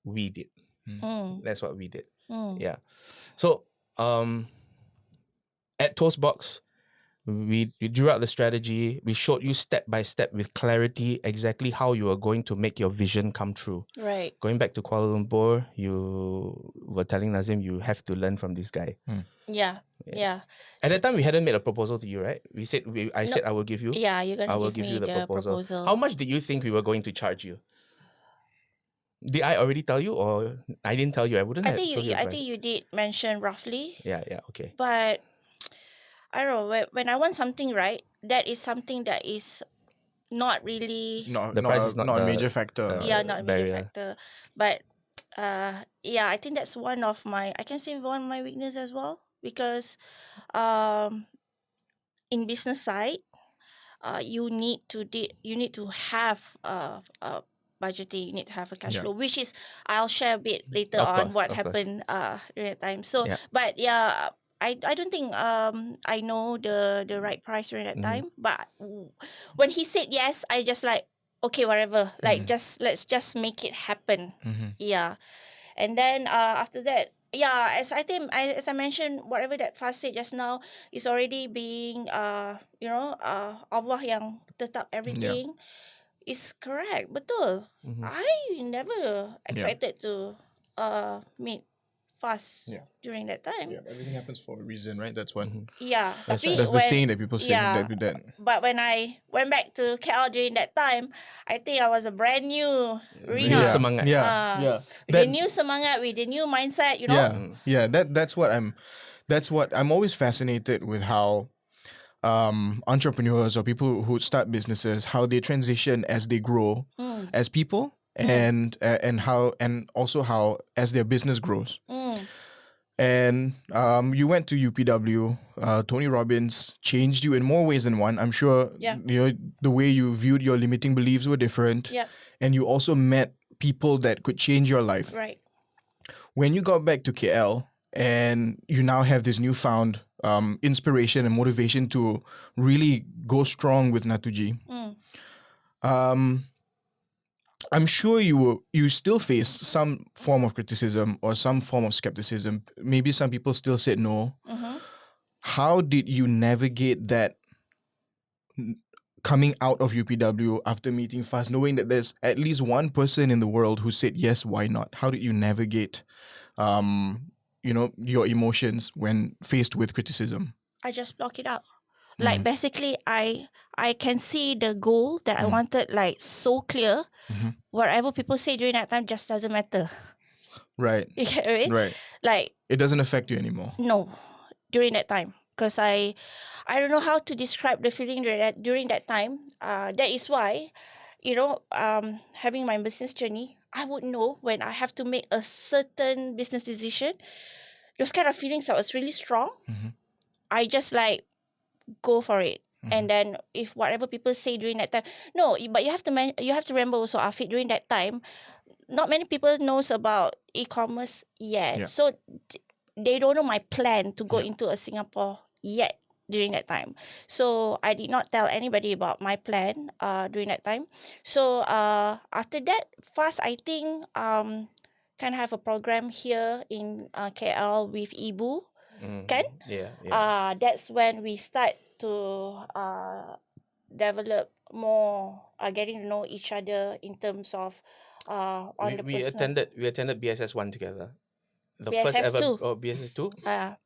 Speaker 2: we did. That's what we did. Yeah. So at Toastbox, we drew out the strategy. We showed you step by step with clarity exactly how you are going to make your vision come true.
Speaker 1: Right.
Speaker 2: Going back to Kuala Lumpur, you were telling Nazim you have to learn from this guy.
Speaker 1: Yeah.
Speaker 2: At that time, we hadn't made a proposal to you, right? I said I will give you.
Speaker 1: Yeah, you're gonna
Speaker 2: I will
Speaker 1: give me
Speaker 2: you the proposal.
Speaker 1: proposal.
Speaker 2: How much did you think we were going to charge you? Did I already tell you, or I didn't tell you? I wouldn't.
Speaker 1: I
Speaker 2: have
Speaker 1: think
Speaker 2: told
Speaker 1: you.
Speaker 2: the
Speaker 1: I
Speaker 2: price.
Speaker 1: think you did mention roughly.
Speaker 2: Yeah. Okay.
Speaker 1: But I don't know. When I want something right, that is something that is not really.
Speaker 2: The price is not
Speaker 3: a
Speaker 2: the-
Speaker 3: major factor.
Speaker 1: Not a major
Speaker 2: barrier.
Speaker 1: factor. But I think that's one of my. I can say one of my weakness as well because, in business side, you need to have budgeting. You need to have a cash flow, which is I'll share a bit later
Speaker 2: Of
Speaker 1: on
Speaker 2: course,
Speaker 1: what
Speaker 2: of
Speaker 1: happened during that time. So,
Speaker 2: Yeah.
Speaker 1: but yeah. I don't think I know the right price during that time. But when he said yes, I just like okay, whatever. Like let's just make it happen. Yeah. And then after that, as I mentioned, whatever that Faz said just now is already being Allah yang tetap everything is correct. Betul. I never expected to meet Faz during that time.
Speaker 3: Yeah, everything happens for a reason, right? That's one.
Speaker 1: Yeah.
Speaker 2: That's
Speaker 1: Tapi
Speaker 2: right.
Speaker 3: That's the saying that people say.
Speaker 1: yeah.
Speaker 3: That.
Speaker 1: But when I went back to KL during that time, I think I was a brand new
Speaker 2: New
Speaker 1: Rena.
Speaker 2: semangat.
Speaker 3: Yeah.
Speaker 1: With the new semangat, with the new mindset,
Speaker 3: Yeah. That's what I'm always fascinated with how entrepreneurs or people who start businesses, how they transition as they grow as people and also how as their business grows. And you went to UPW. Tony Robbins changed you in more ways than one. I'm sure the way you viewed your limiting beliefs were different.
Speaker 1: Yeah.
Speaker 3: And you also met people that could change your life.
Speaker 1: Right.
Speaker 3: When you got back to KL and you now have this newfound inspiration and motivation to really go strong with Natugee, I'm sure you still face some form of criticism or some form of skepticism. Maybe some people still said no. How did you navigate that coming out of UPW after meeting Faz, knowing that there's at least one person in the world who said yes, why not? How did you navigate your emotions when faced with criticism?
Speaker 1: I just block it out. Like basically, I can see the goal that I wanted like so clear. Whatever people say during that time just doesn't matter.
Speaker 3: Right.
Speaker 1: You get what I mean?
Speaker 3: Right.
Speaker 1: Like
Speaker 3: It doesn't affect you anymore.
Speaker 1: no, during that time, because I don't know how to describe the feeling during that time. That is why, having my business journey, I would know when I have to make a certain business decision. Those kind of feelings that was really strong. I just like go for it. And then if whatever people say during that time, no, but you have to remember also, Afiq, during that time, not many people knows about e-commerce yet.
Speaker 3: Yeah.
Speaker 1: So they don't know my plan to go into a Singapore yet during that time. So I did not tell anybody about my plan during that time. So after that, fast, I think kind of have a program here in KL with Ibu. Kan?
Speaker 2: Yeah.
Speaker 1: That's when we start to develop more, getting to know each other in terms of on the
Speaker 2: We
Speaker 1: personal.
Speaker 2: attended BSS 1 together. The
Speaker 1: BSS
Speaker 2: first ever
Speaker 1: 2.
Speaker 2: BSS 2?
Speaker 1: I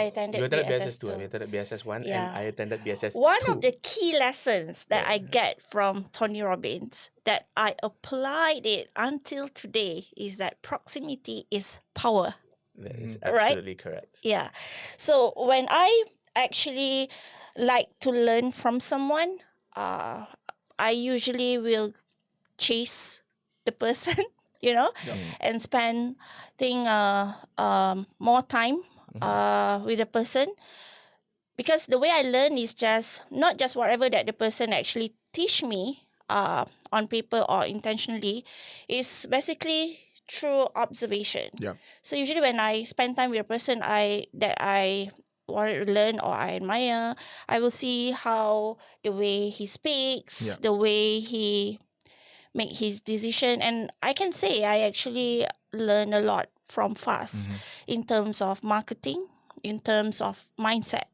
Speaker 1: attended
Speaker 2: You attended
Speaker 1: BSS
Speaker 2: BSS 2. We attended BSS 1 and
Speaker 1: Yeah.
Speaker 2: I attended BSS 2.
Speaker 1: One of the key lessons that I get from Tony Robbins that I applied it until today is that proximity is power.
Speaker 2: That is
Speaker 1: Right?
Speaker 2: absolutely correct.
Speaker 1: Yeah. So when I actually like to learn from someone, I usually will chase the person, and spend more time with the person. Because the way I learn is not just whatever that the person actually teach me on paper or intentionally, is basically through observation.
Speaker 3: Yeah.
Speaker 1: So usually when I spend time with a person that I wanted to learn or I admire, I will see how the way he speaks, the way he make his decision, and I can say I actually learn a lot from Fast in terms of marketing, in terms of mindset.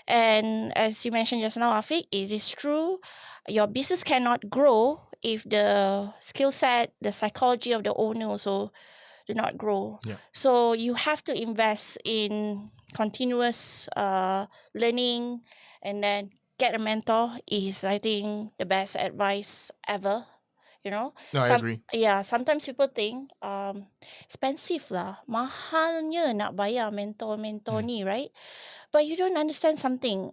Speaker 1: And as you mentioned just now, Afiq, it is true. Your business cannot grow if the skill set, the psychology of the owner also do not grow.
Speaker 3: Yeah.
Speaker 1: So you have to invest in continuous learning, and then get a mentor is, I think, the best advice ever.
Speaker 3: No, I agree.
Speaker 1: Yeah, sometimes people think expensive lah, mahalnya nak bayar mentor ni, right? But you don't understand something.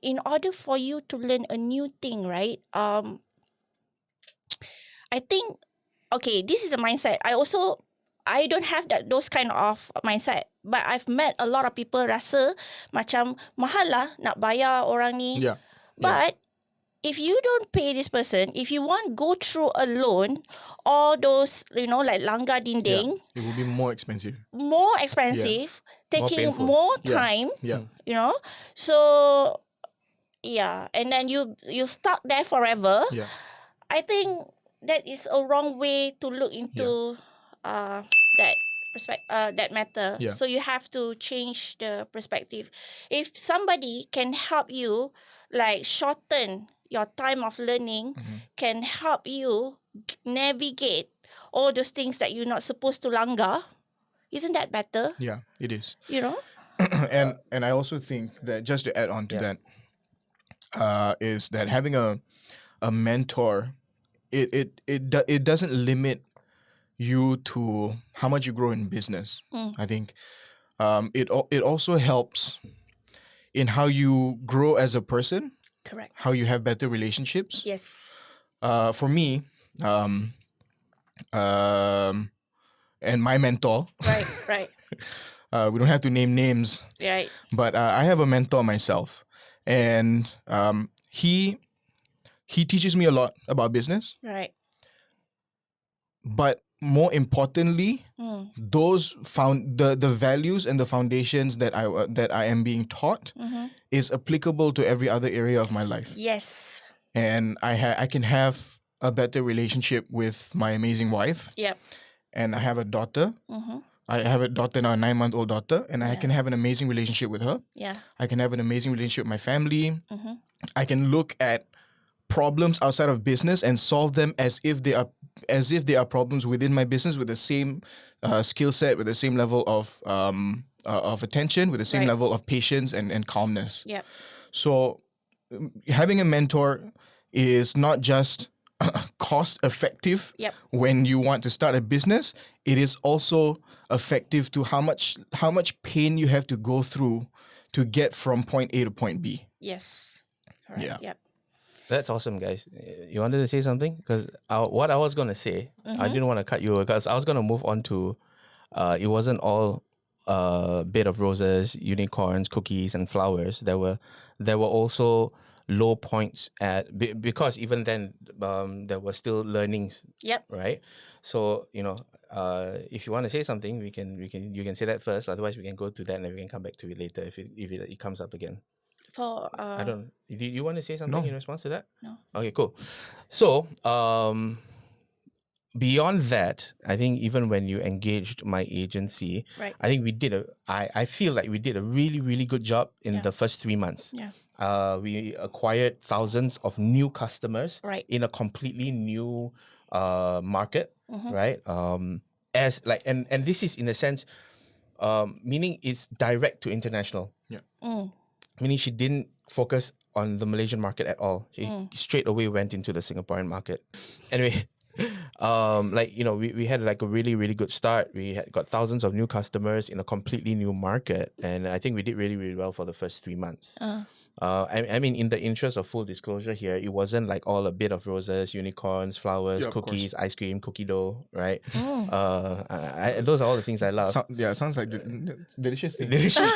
Speaker 1: In order for you to learn a new thing, right? I think, okay, this is a mindset. I don't have those kind of mindset. But I've met a lot of people rasa macam mahal lah nak bayar orang ni.
Speaker 3: Yeah.
Speaker 1: But if you don't pay this person, if you want go through a loan, all those, like langgar dinding,
Speaker 3: It will be more expensive.
Speaker 1: taking
Speaker 2: painful.
Speaker 1: more time,
Speaker 3: Yeah.
Speaker 1: So, yeah, and then you stuck there forever.
Speaker 3: Yeah.
Speaker 1: I think that is a wrong way to look into that matter.
Speaker 3: Yeah.
Speaker 1: So you have to change the perspective. If somebody can help you, like shorten your time of learning, can help you navigate all those things that you're not supposed to langgar, isn't that better?
Speaker 3: Yeah, it is. And I also think that, just to add on to that, is that having a mentor, it doesn't limit you to how much you grow in business. I think it also helps in how you grow as a person.
Speaker 1: Correct.
Speaker 3: How you have better relationships.
Speaker 1: Yes.
Speaker 3: For me, and my mentor.
Speaker 1: Right.
Speaker 3: We don't have to name names.
Speaker 1: Right.
Speaker 3: But I have a mentor myself, and he teaches me a lot about business.
Speaker 1: Right.
Speaker 3: But more importantly, those the values and the foundations that I am being taught is applicable to every other area of my life.
Speaker 1: Yes.
Speaker 3: And I can have a better relationship with my amazing wife.
Speaker 1: Yep.
Speaker 3: And I have a daughter. I have a daughter now, a 9-month-old daughter, and I can have an amazing relationship with her.
Speaker 1: Yeah.
Speaker 3: I can have an amazing relationship with my family. I can look at problems outside of business and solve them as if they are as if there are problems within my business with the same skill set, with the same level of attention, with the same
Speaker 1: Right.
Speaker 3: level of patience and calmness.
Speaker 1: Yep.
Speaker 3: So having a mentor is not just cost effective
Speaker 1: Yep.
Speaker 3: when you want to start a business. It is also effective to how much pain you have to go through to get from point A to point B.
Speaker 1: Yes. Correct.
Speaker 3: Yeah.
Speaker 1: Yep.
Speaker 2: That's awesome, guys. You wanted to say something? Because what I was going to say, I didn't want to cut you because I was going to move on to, it wasn't all bed of roses, unicorns, cookies, and flowers. There were also low points because even then there were still learnings.
Speaker 1: Yep.
Speaker 2: Right. So if you want to say something, you can say that first. Otherwise, we can go to that and then we can come back to it later if it comes up again.
Speaker 1: For
Speaker 2: I don't. Do you want to say something
Speaker 3: No.
Speaker 2: in response to that?
Speaker 1: No.
Speaker 2: Okay, cool. So, beyond that, I think even when you engaged my agency,
Speaker 1: Right.
Speaker 2: I think I feel like we did a really, really good job in the first 3 months.
Speaker 1: Yeah.
Speaker 2: We acquired thousands of new customers
Speaker 1: Right.
Speaker 2: in a completely new market,
Speaker 1: Mhm.
Speaker 2: right? And this is in a sense, meaning it's direct to international.
Speaker 1: Mm.
Speaker 2: Meaning she didn't focus on the Malaysian market at all. She straight away went into the Singaporean market. Anyway, we had like a really, really good start. We had got thousands of new customers in a completely new market. And I think we did really, really well for the first 3 months. I mean, in the interest of full disclosure here, it wasn't like all a bit of roses, unicorns, flowers,
Speaker 3: Yeah, of
Speaker 2: cookies, ice cream, cookie dough, right?
Speaker 1: Mm.
Speaker 2: Those are all the things I love.
Speaker 3: Sounds like delicious thing.
Speaker 2: Delicious.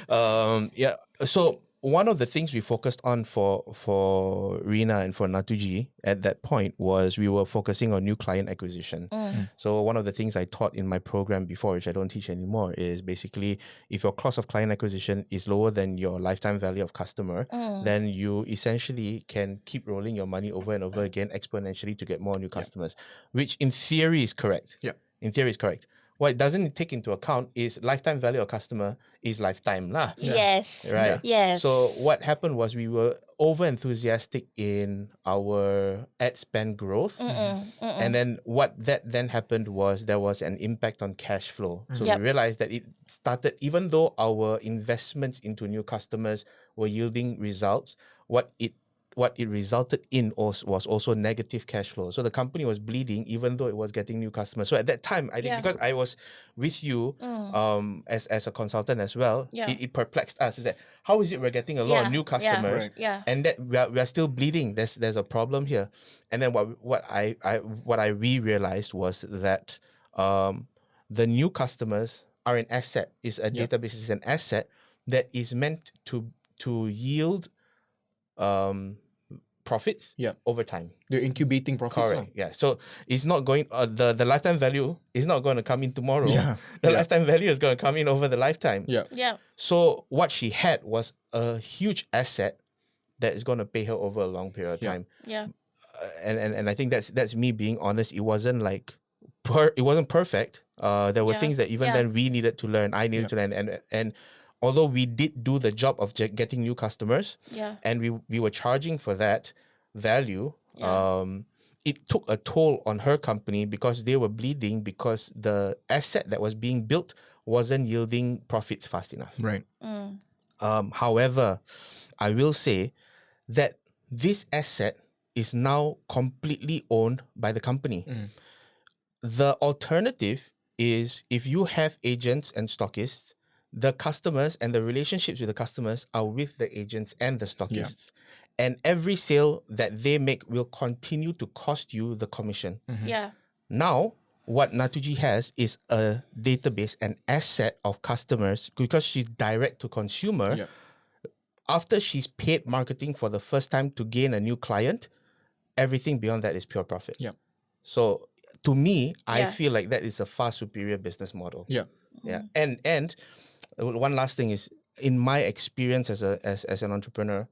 Speaker 3: Yeah.
Speaker 2: So one of the things we focused on for Rena and for Natugee at that point was we were focusing on new client acquisition. So one of the things I taught in my program before, which I don't teach anymore, is basically if your cost of client acquisition is lower than your lifetime value of customer, then you essentially can keep rolling your money over and over again exponentially to get more new customers, which in theory is correct.
Speaker 3: Yeah.
Speaker 2: In theory is correct. What it doesn't take into account is lifetime value of customer is lifetime lah.
Speaker 1: Yes.
Speaker 2: Right.
Speaker 1: Yes.
Speaker 2: So what happened was we were over enthusiastic in our ad spend growth. And then what then happened was there was an impact on cash flow. So
Speaker 1: Yep.
Speaker 2: we realized that it started, even though our investments into new customers were yielding results, what it resulted in was also negative cash flow. So the company was bleeding even though it was getting new customers. So at that time, I think because I was with you as a consultant as well, it perplexed us. Is that how is it we're getting a lot of new customers and that we are still bleeding? There's a problem here. And then what we realized was that the new customers are an asset. Is a database is an asset that is meant to yield profits over time.
Speaker 3: They're incubating profits.
Speaker 2: Correct. Yeah. So it's not going the lifetime value is not going to come in tomorrow.
Speaker 3: Yeah.
Speaker 2: The lifetime value is going to come in over the lifetime.
Speaker 3: Yeah.
Speaker 1: Yeah.
Speaker 2: So what she had was a huge asset that is going to pay her over a long period of time.
Speaker 1: Yeah.
Speaker 2: And I think that's me being honest. It wasn't like it wasn't perfect. There were things that even then we needed to learn. I needed to learn, and although we did do the job of getting new customers, and we were charging for that value, it took a toll on her company because they were bleeding because the asset that was being built wasn't yielding profits fast enough.
Speaker 3: Right.
Speaker 2: However, I will say that this asset is now completely owned by the company. The alternative is if you have agents and stockists, the customers and the relationships with the customers are with the agents and the stockists. And every sale that they make will continue to cost you the commission.
Speaker 1: Yeah.
Speaker 2: Now, what Natugee has is a database, an asset of customers because she's direct to consumer. After she's paid marketing for the first time to gain a new client, everything beyond that is pure profit. So to me, I feel like that is a far superior business model. Yeah. And one last thing is, in my experience as an entrepreneur,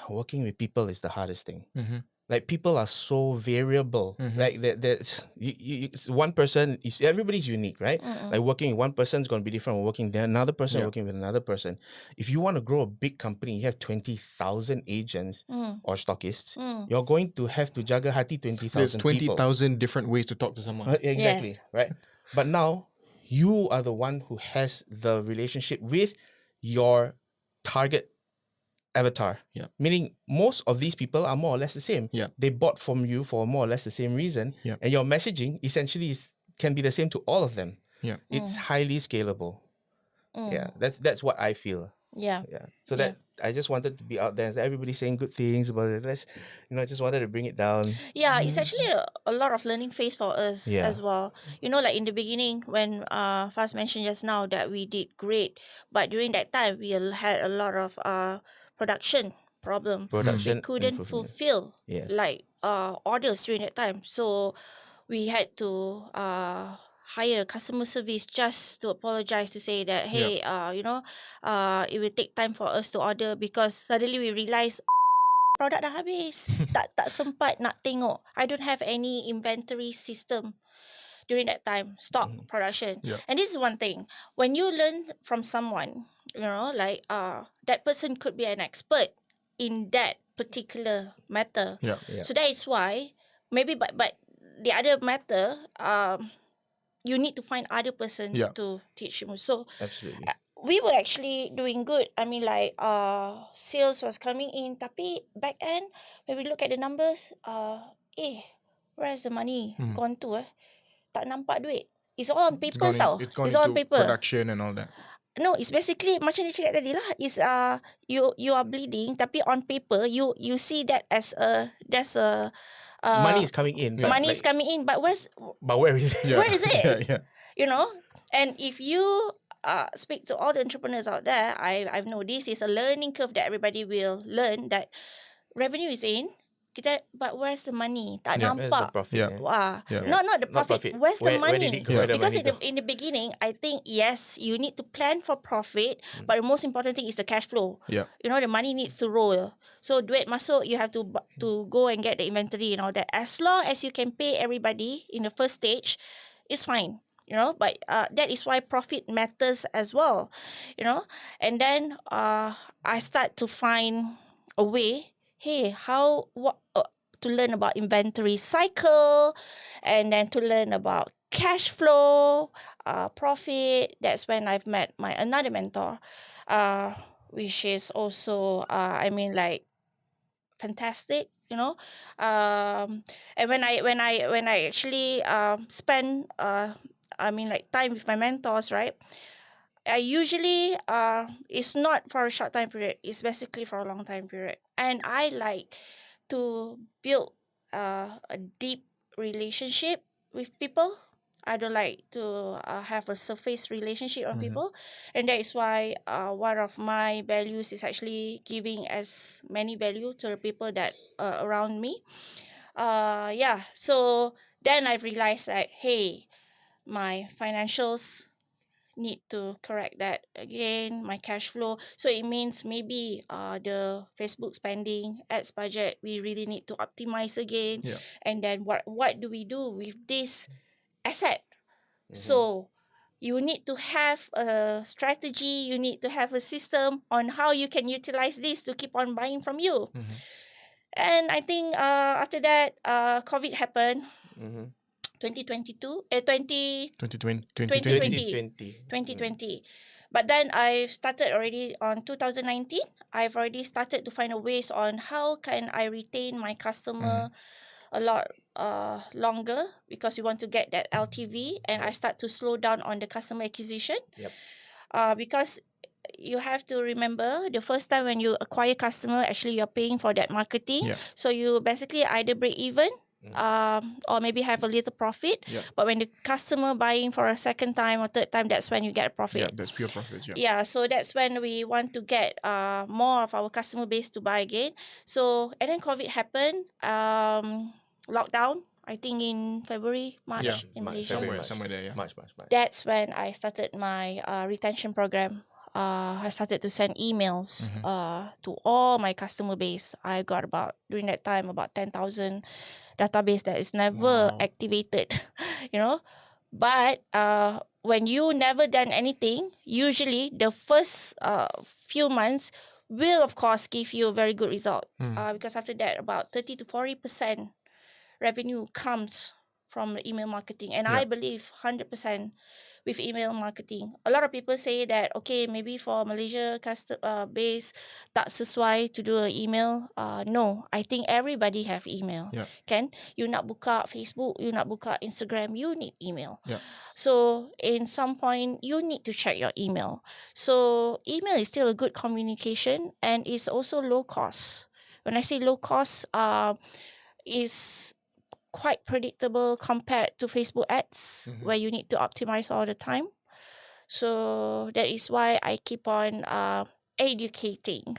Speaker 2: working with people is the hardest thing. Like people are so variable. Like there's one person is everybody's unique, right? Like working with one person is going to be different from working there another person working with another person. If you want to grow a big company, you have 20,000 agents or stockists. You're going to have to juggle hati 20,000
Speaker 3: There's
Speaker 2: people.
Speaker 3: 20,000 different ways to talk to someone.
Speaker 2: Exactly,
Speaker 1: Yes.
Speaker 2: right? But now you are the one who has the relationship with your target avatar.
Speaker 3: Yeah.
Speaker 2: Meaning most of these people are more or less the same.
Speaker 3: Yeah.
Speaker 2: They bought from you for more or less the same reason.
Speaker 3: Yeah.
Speaker 2: And your messaging essentially can be the same to all of them.
Speaker 3: Yeah.
Speaker 2: It's highly scalable. Yeah. That's what I feel.
Speaker 1: Yeah.
Speaker 2: Yeah. So that I just wanted to be out there. Everybody's saying good things about it. I just wanted to bring it down.
Speaker 1: Yeah, it's actually a lot of learning phase for us as well. Like in the beginning when Faz mentioned just now that we did great, but during that time we had a lot of production problem.
Speaker 2: Production
Speaker 1: We couldn't
Speaker 2: and fulfillment.
Speaker 1: fulfill
Speaker 2: Yes.
Speaker 1: like orders during that time. So we had to hire customer service just to apologize to say that hey, it will take time for us to order because suddenly we realize produk dah habis. tak sempat nak tengok. I don't have any inventory system during that time. Stock production.
Speaker 3: Yeah.
Speaker 1: And this is one thing. When you learn from someone, like that person could be an expert in that particular matter.
Speaker 3: Yeah.
Speaker 2: Yeah.
Speaker 1: So that is why maybe but the other matter you need to find other person to teach you. So
Speaker 2: Absolutely.
Speaker 1: we were actually doing good. I mean, like sales was coming in, tapi back end when we look at the numbers, where's the money gone to? Tak nampak duit. It's all on paper tau.
Speaker 3: It's gone
Speaker 1: It's all on
Speaker 3: into
Speaker 1: paper.
Speaker 3: production and all that.
Speaker 1: No, it's basically macam dia cakap tadi lah. Is you are bleeding, tapi on paper you see that as there's a
Speaker 2: money is coming in. but
Speaker 1: money is
Speaker 2: like-
Speaker 1: coming in, but where is it?
Speaker 3: Yeah.
Speaker 1: Where is it?
Speaker 3: Yeah.
Speaker 1: And if you speak to all the entrepreneurs out there, I know this is a learning curve that everybody will learn that revenue is in, but where's the money? Tak
Speaker 3: Yeah.
Speaker 2: Where's the
Speaker 1: nampak.
Speaker 2: profit?
Speaker 3: Yeah.
Speaker 1: Wah,
Speaker 3: Yeah.
Speaker 1: not the
Speaker 2: Not
Speaker 1: profit.
Speaker 2: profit.
Speaker 1: Where's the
Speaker 2: Where
Speaker 1: money?
Speaker 2: did it go? Where the
Speaker 1: Because
Speaker 2: money go?
Speaker 1: in the beginning, I think yes, you need to plan for profit, but the most important thing is the cash flow.
Speaker 3: Yeah.
Speaker 1: The money needs to roll. So duit masuk, you have to go and get the inventory and all that. As long as you can pay everybody in the first stage, it's fine. But that is why profit matters as well. And then I start to find a way. Hey, what to learn about inventory cycle, and then to learn about cash flow, profit. That's when I've met my another mentor, which is also fantastic. And when I actually spend time with my mentors, right? I usually it's not for a short time period. It's basically for a long time period, and I like to build a deep relationship with people. I don't like to have a surface relationship on people, and that is why one of my values is actually giving as many value to the people that around me. So then I realized that hey, my financials need to correct that again, my cash flow. So it means maybe the Facebook spending, ads budget, we really need to optimize again.
Speaker 3: Yeah.
Speaker 1: And then what do we do with this asset? So you need to have a strategy, you need to have a system on how you can utilize this to keep on buying from you. And I think after that COVID happened. 2022 2020. But then I started already on 2019. I've already started to find a ways on how can I retain my customer a lot longer, because we want to get that LTV, and I start to slow down on the customer acquisition. Because you have to remember the first time when you acquire customer, actually you're paying for that marketing. So you basically either break even or maybe have a little profit. But when the customer buying for a second time or third time, that's when you get a profit.
Speaker 3: Yeah, that's pure profit.
Speaker 1: So that's when we want to get more of our customer base to buy again. So and then COVID happened, lockdown, I think in February, March in Malaysia.
Speaker 3: Somewhere there. Yeah.
Speaker 2: March.
Speaker 1: That's when I started my retention program I started to send emails to all my customer base. I got during that time about 10,000 database that is never activated, you know. But when you never done anything, usually the first few months will of course give you a very good result. Because after that about 30 to 40% revenue comes from email marketing, and I believe 100% with email marketing. A lot of people say that okay, maybe for Malaysia base tak sesuai to do an email. No, I think everybody have email. Kan? You nak buka Facebook, you nak buka Instagram, you need email. So in some point you need to check your email. So email is still a good communication, and it's also low cost. When I say low cost, is quite predictable compared to Facebook ads, where you need to optimize all the time. So that is why I keep on educating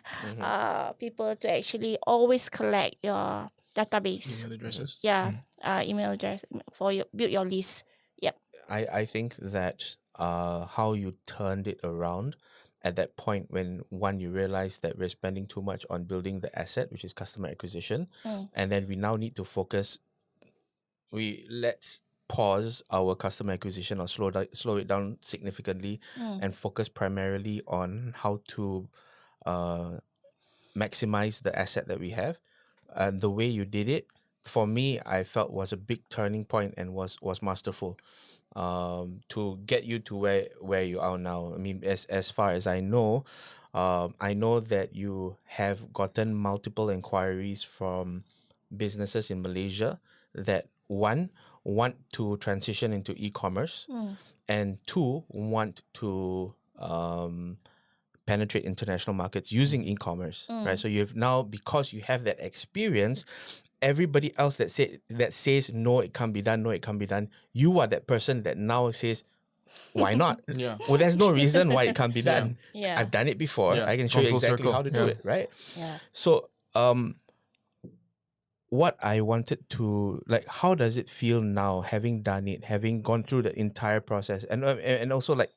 Speaker 1: people to actually always collect your database.
Speaker 3: Email addresses.
Speaker 1: Email address for build your list. Yep.
Speaker 2: I think that how you turned it around at that point when you realize that we're spending too much on building the asset, which is customer acquisition, and then we now need to focus. Let's pause our customer acquisition or slow it down significantly and focus primarily on how to maximize the asset that we have. And the way you did it, for me, I felt was a big turning point and was masterful to get you to where you are now. I mean, as far as I know that you have gotten multiple inquiries from businesses in Malaysia that one, want to transition into e-commerce, and two, want to penetrate international markets using e-commerce, right? So you've now, because you have that experience, everybody else that says no, it can't be done, you are that person that now says, why not? Well, there's no reason why it can't be done. I've done it before. I can show you exactly how to do it, right? So what I wanted to, like, how does it feel now, having done it, having gone through the entire process, and also, like,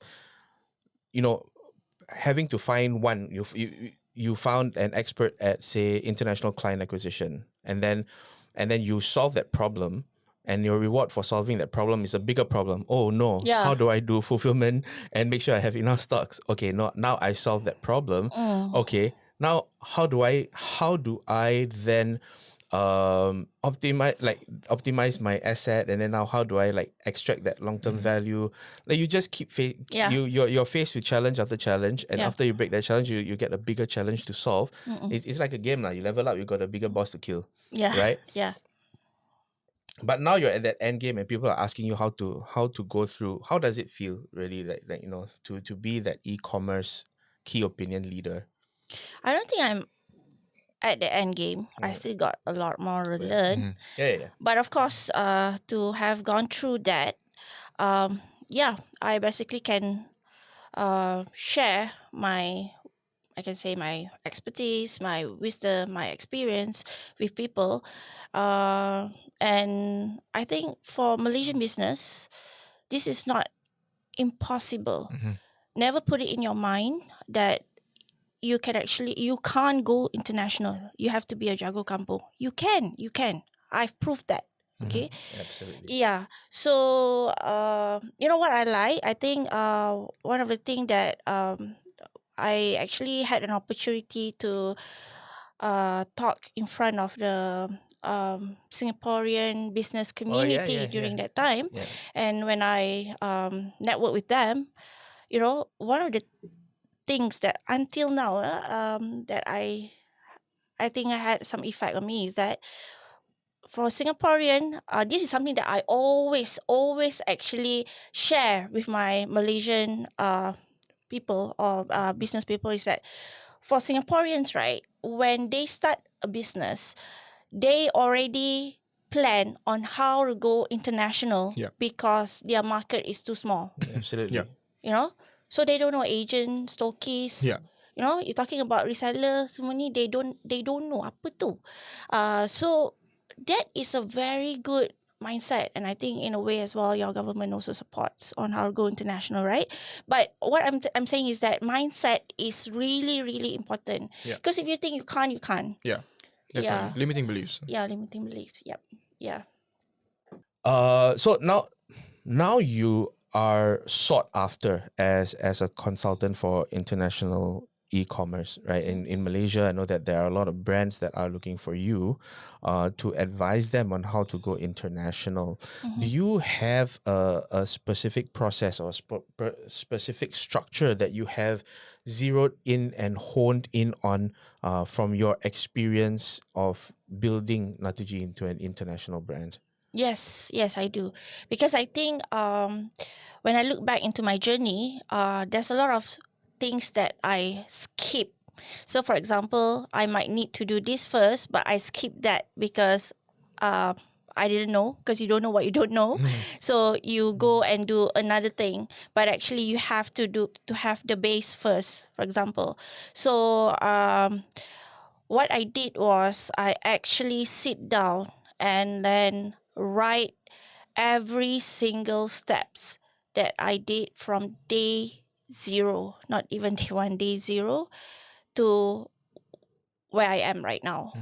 Speaker 2: you know, having to find one, you found an expert at, say, international client acquisition, and then you solve that problem, and your reward for solving that problem is a bigger problem. Oh no, how do I do fulfillment and make sure I have enough stocks? Okay, now I solved that problem. Okay, now how do I then optimize my asset, and then now how do I, like, extract that long-term value? Like, you just keep you're faced with challenge after challenge, and after you break that challenge, you get a bigger challenge to solve. It's like a game now. You level up, you got a bigger boss to kill. Right? But now you're at that end game, and people are asking you how to go through. How does it feel, really, like you know, to be that e-commerce key opinion leader?
Speaker 1: I don't think I'm at the end game. I still got a lot more to learn. But of course, to have gone through that, I basically can share my expertise, my wisdom, my experience with people. And I think for Malaysian business, this is not impossible. Never put it in your mind that you can't go international. You have to be a jago kampung. You can. I've proved that. Okay.
Speaker 2: Absolutely.
Speaker 1: Yeah. So you know what I like? I think one of the things that I actually had an opportunity to talk in front of the Singaporean business community during that time. And when I network with them, you know, one of the things that until now that I think I had some effect on me is that for Singaporean, this is something that I always actually share with my Malaysian people or business people, is that for Singaporeans, right, when they start a business, they already plan on how to go international because their market is too small.
Speaker 2: Absolutely.
Speaker 1: You know, so they don't know agent, stockists. You know, you're talking about resellers, semua ni, they don't know apa tu. So that is a very good mindset, and I think in a way as well, your government also supports on how to go international, right? But what I'm saying is that mindset is really, really important.
Speaker 3: Yeah.
Speaker 1: Because if you think you can't, you can't.
Speaker 3: Yeah, definitely.
Speaker 1: Yeah.
Speaker 3: Limiting beliefs.
Speaker 1: Yeah, limiting beliefs. Yep. Yeah.
Speaker 2: So now you are sought after as a consultant for international e-commerce, right? In Malaysia, I know that there are a lot of brands that are looking for you to advise them on how to go international. Do you have a specific process or specific structure that you have zeroed in and honed in on from your experience of building Natugee into an international brand?
Speaker 1: Yes, I do. Because I think when I look back into my journey, there's a lot of things that I skip. So for example, I might need to do this first, but I skip that because I didn't know, because you don't know what you don't know. So you go and do another thing, but actually you have to have the base first, for example. So what I did was I actually sit down and then write every single steps that I did from day 0, not even day 1, day 0 to where I am right now.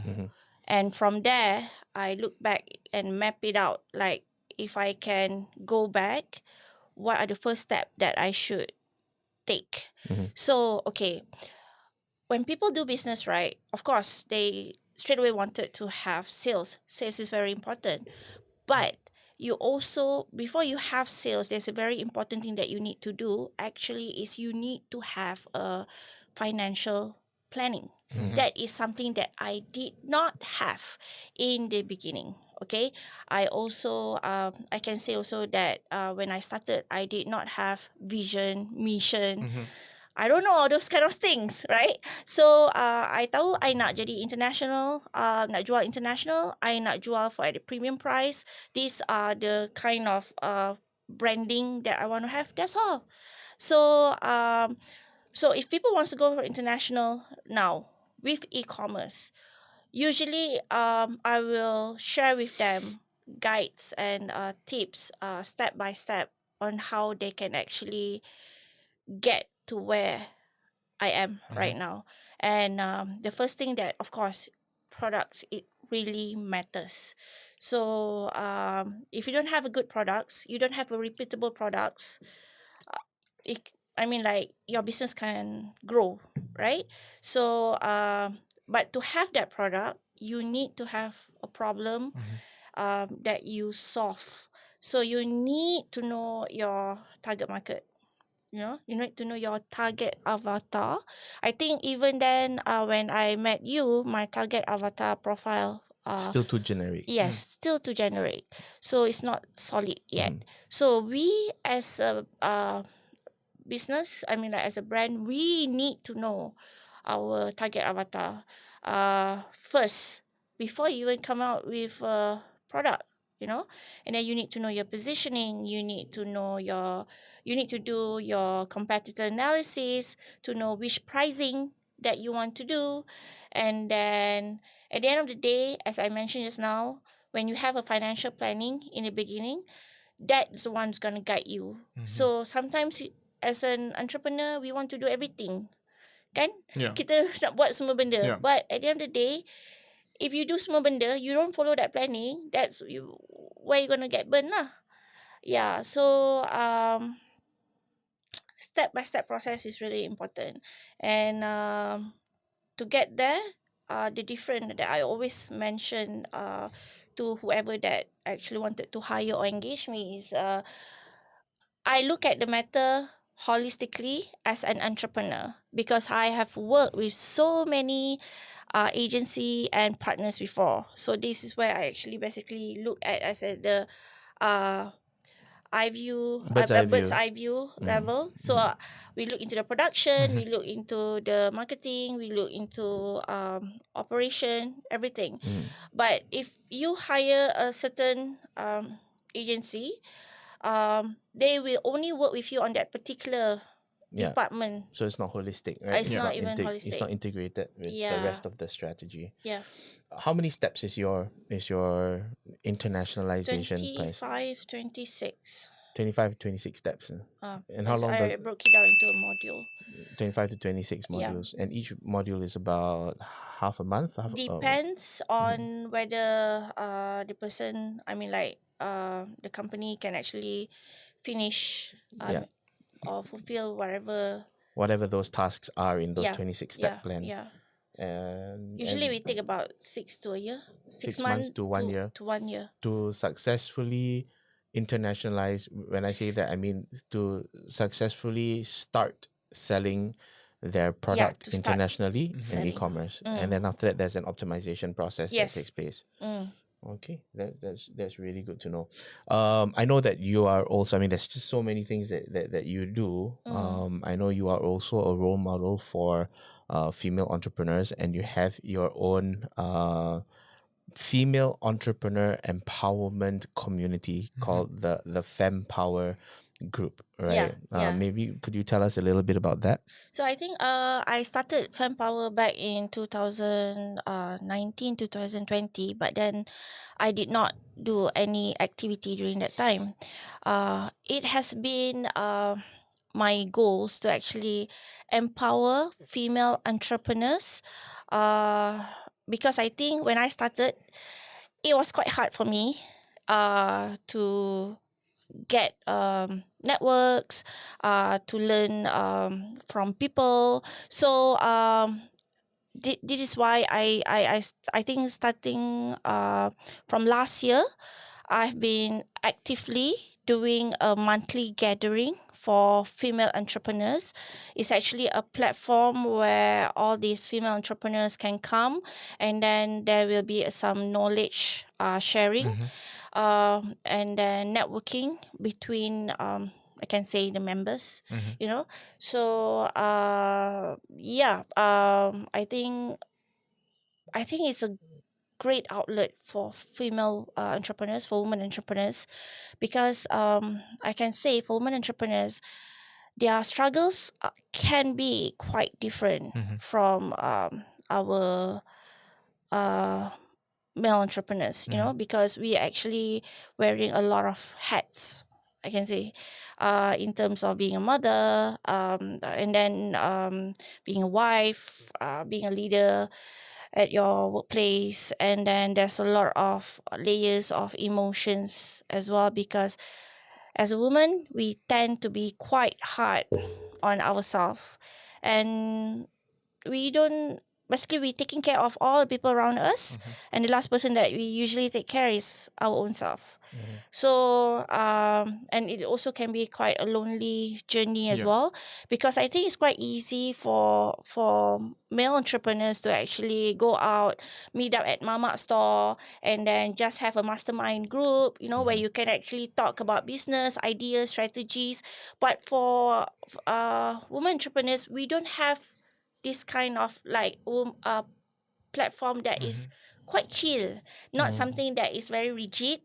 Speaker 1: And from there, I look back and map it out. Like, if I can go back, what are the first steps that I should take? So, okay, when people do business, right, of course, they straight away wanted to have sales. Sales is very important. But you also, before you have sales, there's a very important thing that you need to do actually is you need to have a financial planning. That is something that I did not have in the beginning. Okay, I also I can say also that when I started, I did not have vision, mission. I don't know all those kind of things, right? So I tahu I nak jadi international, nak jual international, I nak jual for at the premium price. These are the kind of branding that I want to have. That's all. So so if people wants to go for international now with e-commerce, usually I will share with them guides and tips step by step on how they can actually get to where I am right now. And the first thing that, of course, products, it really matters. So if you don't have a good products, you don't have a repeatable products, it, I mean, like, your business can grow, right? So but to have that product, you need to have a problem that you solve. So you need to know your target market. You need to know your target avatar. I think even then, when I met you, my target avatar profile,
Speaker 2: Still too generic.
Speaker 1: yes, still to generate. So it's not solid yet. So we as a business, I mean, like, as a brand, we need to know our target avatar first before you even come out with a product, and then you need to know your positioning. You need to do your competitor analysis to know which pricing that you want to do. And then at the end of the day, as I mentioned just now, when you have a financial planning in the beginning, that's the one's going to guide you. So sometimes as an entrepreneur, we want to do everything, kan?
Speaker 3: Yeah.
Speaker 1: Kita nak buat semua benda.
Speaker 3: Yeah.
Speaker 1: But at the end of the day, if you do semua benda, you don't follow that planning, that's where you're going to get burned lah. Yeah, so step by step process is really important. And to get there, the different that I always mention to whoever that actually wanted to hire or engage me is I look at the matter holistically as an entrepreneur, because I have worked with so many agency and partners before. So this is where I actually basically look at as a, the bird's eye view level. So we look into the production, we look into the marketing, we look into operation, everything. But if you hire a certain agency, they will only work with you on that particular
Speaker 2: Yeah.
Speaker 1: department.
Speaker 2: So it's not holistic, right?
Speaker 1: It's not even
Speaker 2: It's
Speaker 1: holistic.
Speaker 2: not integrated with the
Speaker 1: Yeah.
Speaker 2: rest of the strategy.
Speaker 1: Yeah.
Speaker 2: How many steps is your internationalization price?
Speaker 1: 25, 26.
Speaker 2: 25 to 26 steps. And how long
Speaker 1: I
Speaker 2: does
Speaker 1: broke it down into a module.
Speaker 2: 25 to 26
Speaker 1: Yeah.
Speaker 2: modules? And each module is about half a month?
Speaker 1: Depends on whether the person, the company can actually finish
Speaker 2: Yeah.
Speaker 1: or fulfill
Speaker 2: Whatever those tasks are in those
Speaker 1: Yeah.
Speaker 2: 26-step plan.
Speaker 1: Yeah.
Speaker 2: And
Speaker 1: Usually we take about 6 to a year.
Speaker 2: 6 months to 1 year
Speaker 1: To 1 year.
Speaker 2: to successfully internationalize. When I say that, I mean to successfully start selling their product
Speaker 1: to start
Speaker 2: internationally in
Speaker 1: selling.
Speaker 2: e-commerce. And then after that, there's an optimization process
Speaker 1: Yes.
Speaker 2: that takes place.
Speaker 1: Mm.
Speaker 2: Okay, that's really good to know. I know that you are also, I mean, there's just so many things that you do. I know you are also a role model for female entrepreneurs, and you have your own female entrepreneur empowerment community called the Fempower group, right?
Speaker 1: Yeah.
Speaker 2: Maybe could you tell us a little bit about that?
Speaker 1: So I think I started Fempower back in 2019, 2020, but then I did not do any activity during that time. It has been my goals to actually empower female entrepreneurs because I think when I started, it was quite hard for me to get networks, to learn from people. So this is why I think starting from last year, I've been actively doing a monthly gathering for female entrepreneurs. It's actually a platform where all these female entrepreneurs can come, and then there will be some knowledge sharing. And then networking between I can say the members, So I think it's a great outlet for female entrepreneurs, for women entrepreneurs, because I can say for women entrepreneurs, their struggles can be quite different from our male entrepreneurs, because we actually wearing a lot of hats, I can say, in terms of being a mother, and then being a wife, being a leader at your workplace, and then there's a lot of layers of emotions as well, because as a woman we tend to be quite hard on ourselves, and we don't basically we taking care of all the people around us, and the last person that we usually take care is our own self. So and it also can be quite a lonely journey as well, because I think it's quite easy for male entrepreneurs to actually go out, meet up at mama store, and then just have a mastermind group, where you can actually talk about business ideas, strategies. But for women entrepreneurs, we don't have this kind of platform that is quite chill, not something that is very rigid,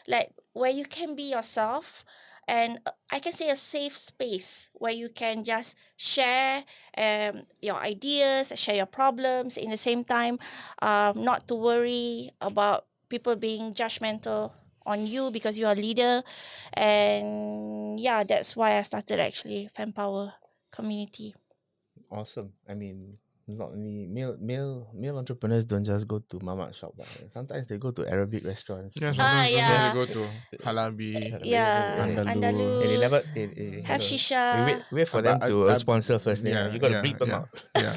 Speaker 1: like where you can be yourself, and I can say a safe space where you can just share your ideas, share your problems, in the same time not to worry about people being judgmental on you because you are a leader. And yeah, that's why I started actually Fempower community.
Speaker 2: Awesome. I mean, not only male entrepreneurs don't just go to mama shop, but sometimes they go to Arabic restaurants.
Speaker 3: Yeah, sometimes
Speaker 1: yeah.
Speaker 3: they go to Halabi,
Speaker 1: Yeah,
Speaker 3: Andalus.
Speaker 2: And they never
Speaker 1: Andalus, have shisha.
Speaker 2: wait for them to sponsor first.
Speaker 3: Yeah,
Speaker 2: You got to bleep them out.
Speaker 3: Yeah.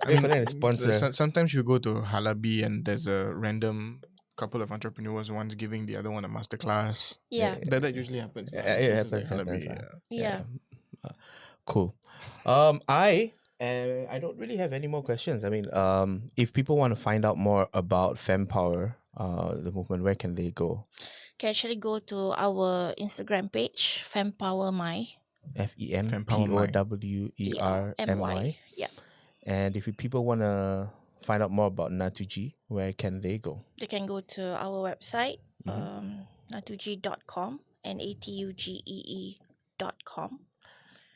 Speaker 2: Wait for them to sponsor.
Speaker 3: Sometimes you go to Halabi and there's a random couple of entrepreneurs, one's giving the other one a masterclass.
Speaker 1: Yeah.
Speaker 3: That usually happens.
Speaker 2: It
Speaker 3: Places
Speaker 2: happens.
Speaker 1: Yeah.
Speaker 2: Cool. I don't really have any more questions. I mean, if people want to find out more about Fempower, the movement, where can they go?
Speaker 1: Can actually go to our Instagram page, FempowerMy.
Speaker 2: FempowerMy.
Speaker 1: Yeah.
Speaker 2: And if people want to find out more about Natugee, where can they go?
Speaker 1: They can go to our website, natugee.com, natugee.com.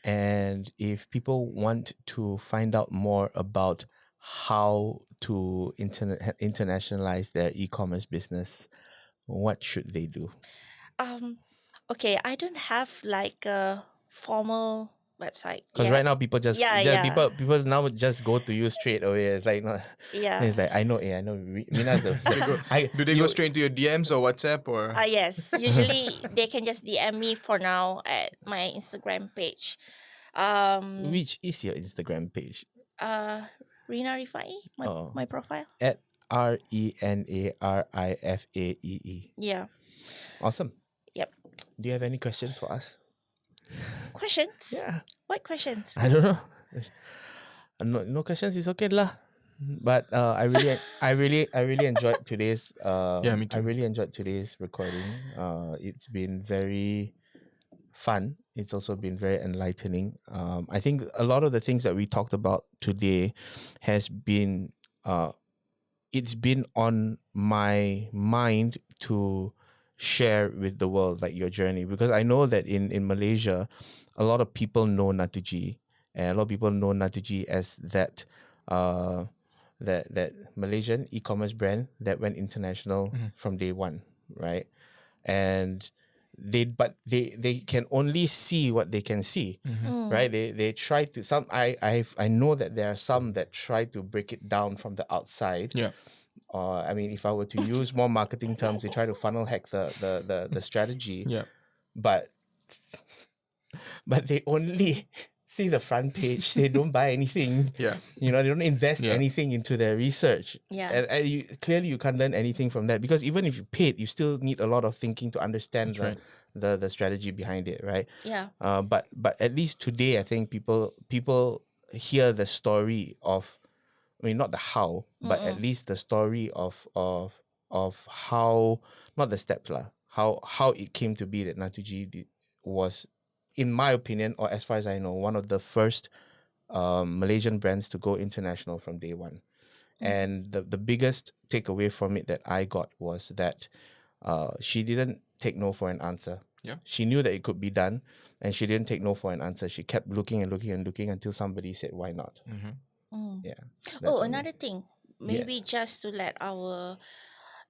Speaker 2: And if people want to find out more about how to internationalize their e-commerce business, what should they do?
Speaker 1: Okay, I don't have like a formal website
Speaker 2: Because
Speaker 1: yet.
Speaker 2: right now people just people now just go to you straight away. It's like no,
Speaker 1: Yeah.
Speaker 2: it's like I know Mina's the
Speaker 3: Do they go straight into your DMs or WhatsApp or?
Speaker 1: Yes. Usually they can just DM me for now at my Instagram page.
Speaker 2: Which is your Instagram page?
Speaker 1: Rena Rifaee, my profile.
Speaker 2: At RENARIFAEE.
Speaker 1: Yeah.
Speaker 2: Awesome.
Speaker 1: Yep.
Speaker 2: Do you have any questions for us?
Speaker 1: Questions?
Speaker 2: Yeah.
Speaker 1: What questions?
Speaker 2: I don't know. No questions is okay lah. But I really enjoyed today's
Speaker 3: me too.
Speaker 2: I really enjoyed today's recording. It's been very fun. It's also been very enlightening. I think a lot of the things that we talked about today has been it's been on my mind to share with the world, like your journey, because I know that in Malaysia a lot of people know Natugee, and a lot of people know Natugee as that that Malaysian e-commerce brand that went international from day one, right? And they can only see what they can see, right? They try to I know that there are some that try to break it down from the outside.
Speaker 3: Yeah.
Speaker 2: I mean, if I were to use more marketing terms, they try to funnel hack the strategy.
Speaker 3: Yeah.
Speaker 2: But they only see the front page. They don't buy anything.
Speaker 3: Yeah.
Speaker 2: They don't invest anything into their research.
Speaker 1: Yeah.
Speaker 2: And clearly you can't learn anything from that, because even if you paid, you still need a lot of thinking to understand the strategy behind it, right?
Speaker 1: Yeah.
Speaker 2: But at least today, I think people hear the story of, I mean, not the how, but at least the story of how, not the steps lah, how it came to be that Natugee was, in my opinion, or as far as I know, one of the first Malaysian brands to go international from day one. And the biggest takeaway from it that I got was that she didn't take no for an answer.
Speaker 3: Yeah.
Speaker 2: She knew that it could be done, and she didn't take no for an answer. She kept looking and looking and looking until somebody said, "Why not?" Yeah.
Speaker 1: Oh, another thing, maybe just to let our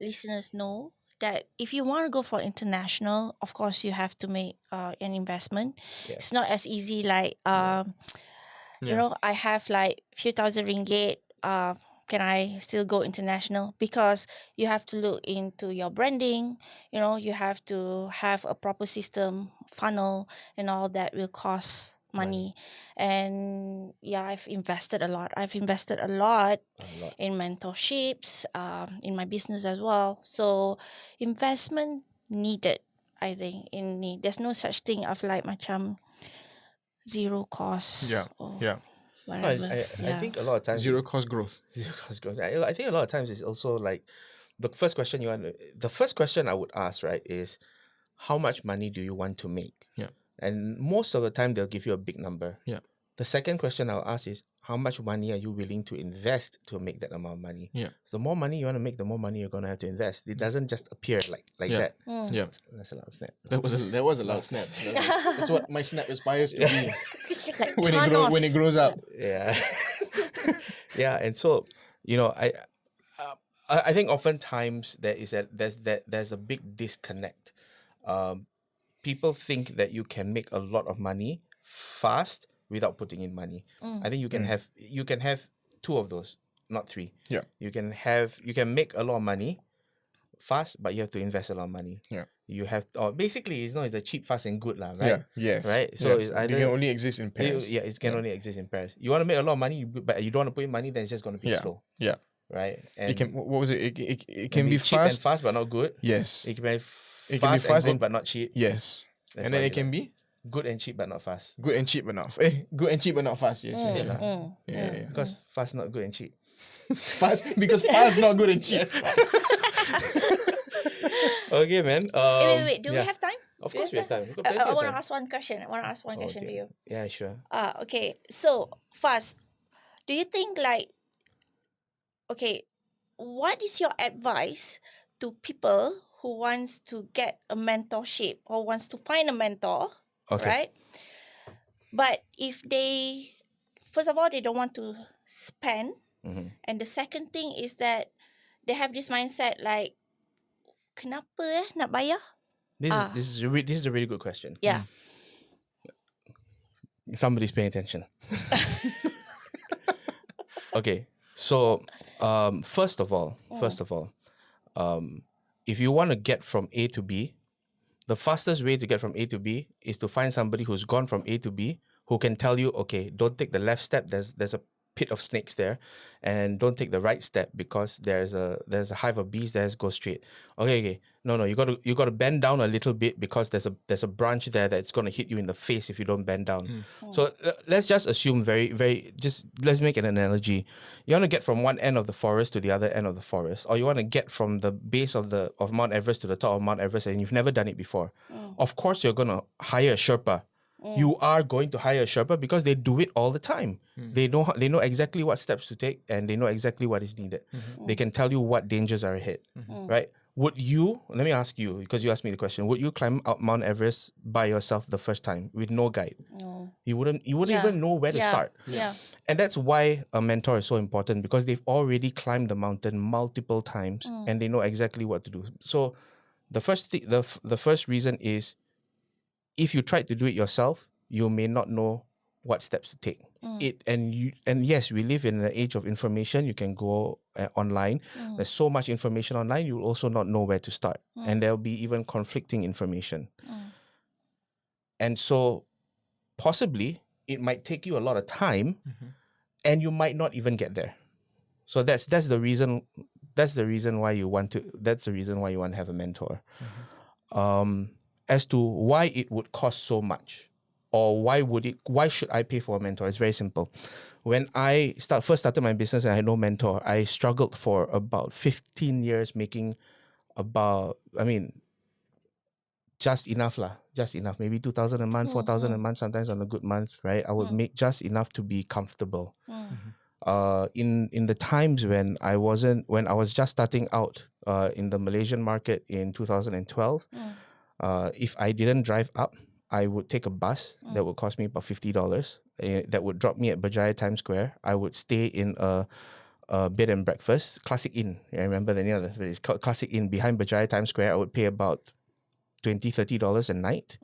Speaker 1: listeners know that if you want to go for international, of course you have to make an investment.
Speaker 2: Yeah.
Speaker 1: It's not as easy like you
Speaker 3: Yeah.
Speaker 1: know, I have like few thousand ringgit. Can I still go international? Because you have to look into your branding. You have to have a proper system, funnel, and all that will cost money. And yeah, I've invested a lot.
Speaker 2: A lot.
Speaker 1: In mentorships, in my business as well. So investment needed, I think. There's no such thing of like macam zero cost.
Speaker 3: Yeah.
Speaker 1: Or
Speaker 3: Yeah.
Speaker 2: No,
Speaker 1: whatever.
Speaker 2: I think a lot of times
Speaker 3: Zero cost growth.
Speaker 2: zero cost growth. I think a lot of times it's also like the first question I would ask, right, is how much money do you want to make?
Speaker 3: Yeah.
Speaker 2: And most of the time they'll give you a big number.
Speaker 3: Yeah.
Speaker 2: The second question I'll ask is how much money are you willing to invest to make that amount of money?
Speaker 3: Yeah.
Speaker 2: So the more money you want to make, the more money you're gonna have to invest. It doesn't just appear like that.
Speaker 3: Yeah.
Speaker 2: That's a loud snap.
Speaker 3: That was a loud snap. That's what my snap aspires to be
Speaker 1: Like
Speaker 3: when
Speaker 1: Thanos.
Speaker 3: it grows up.
Speaker 2: Yeah. Yeah, and so I think oftentimes there's a big disconnect. People think that you can make a lot of money fast without putting in money. I think you can have two of those, not three.
Speaker 3: Yeah.
Speaker 2: You can make a lot of money fast, but you have to invest a lot of money.
Speaker 3: Yeah.
Speaker 2: You have, or basically it's the cheap, fast, and good lah, right?
Speaker 3: Yeah. Yes.
Speaker 2: Right. So
Speaker 3: yes.
Speaker 2: it's either,
Speaker 3: they can only exist in pairs.
Speaker 2: it can only exist in pairs. You want to make a lot of money, but you don't want to put in money, then it's just going to be slow.
Speaker 3: Yeah.
Speaker 2: Right. And
Speaker 3: It can. What was it? It can be
Speaker 2: cheap and
Speaker 3: fast.
Speaker 2: fast, but not good.
Speaker 3: Yes.
Speaker 2: It can be
Speaker 3: It can be
Speaker 2: fast
Speaker 3: fast
Speaker 2: and
Speaker 3: and-
Speaker 2: good, but not cheap.
Speaker 3: Yes.
Speaker 2: That's
Speaker 3: And then
Speaker 2: what
Speaker 3: it can be
Speaker 2: good and cheap, but not fast.
Speaker 3: good and cheap enough. Good and cheap but not fast. Yes. yes,
Speaker 2: Yeah.
Speaker 3: yes. Yeah.
Speaker 2: Because fast not good and cheap.
Speaker 3: Fast because fast not good and cheap.
Speaker 2: Okay, man.
Speaker 1: Wait. Do we have time?
Speaker 2: Of course we have time. We've got
Speaker 1: I
Speaker 2: plenty of
Speaker 1: want to
Speaker 2: time.
Speaker 1: ask one question. To you.
Speaker 2: Yeah, sure.
Speaker 1: Okay. So fast. Do you think what is your advice to people who wants to get a mentorship or wants to find a mentor,
Speaker 2: Okay.
Speaker 1: right? But if they, first of all, they don't want to spend. And the second thing is that they have this mindset like, kenapa nak bayar?
Speaker 2: This is a really good question.
Speaker 1: Yeah.
Speaker 2: Somebody's paying attention. Okay, so first of all, if you want to get from A to B, the fastest way to get from A to B is to find somebody who's gone from A to B who can tell you, okay, don't take the left step. There's a pit of snakes there, and don't take the right step because there's a hive of bees there. Go straight. Okay. No, you got to bend down a little bit because there's a branch there that's going to hit you in the face if you don't bend down. So let's just assume let's make an analogy. You want to get from one end of the forest to the other end of the forest, or you want to get from the base of Mount Everest to the top of Mount Everest, and you've never done it before. Of course, you're going to hire a Sherpa. You are going to hire a Sherpa because they do it all the time. They know exactly what steps to take, and they know exactly what is needed. They can tell you what dangers are ahead, right? Would you, let me ask you, because you asked me the question, would you climb out Mount Everest by yourself the first time with no guide?
Speaker 1: No.
Speaker 2: You wouldn't even know where to start.
Speaker 1: Yeah.
Speaker 2: And that's why a mentor is so important, because they've already climbed the mountain multiple times and they know exactly what to do. So the first reason is, if you try to do it yourself, you may not know what steps to take. And yes, we live in the age of information. You can go online. There's so much information online. You'll also not know where to start, and there'll be even conflicting information. And so, possibly, it might take you a lot of time, and you might not even get there. So that's the reason. That's the reason why you want to have a mentor. As to why it would cost so much, or why should I pay for a mentor? It's very simple. When I first started my business and I had no mentor, I struggled for about 15 years making just enough, maybe 2,000 a month, 4,000 a month, sometimes on a good month, right? I would make just enough to be comfortable. In the times when I was just starting out in the Malaysian market in 2012, if I didn't drive up, I would take a bus that would cost me about $50. That would drop me at Berjaya Times Square. I would stay in a bed and breakfast, Classic Inn. I remember the name of it. It's called Classic Inn behind Berjaya Times Square. I would pay about $20-$30 a night,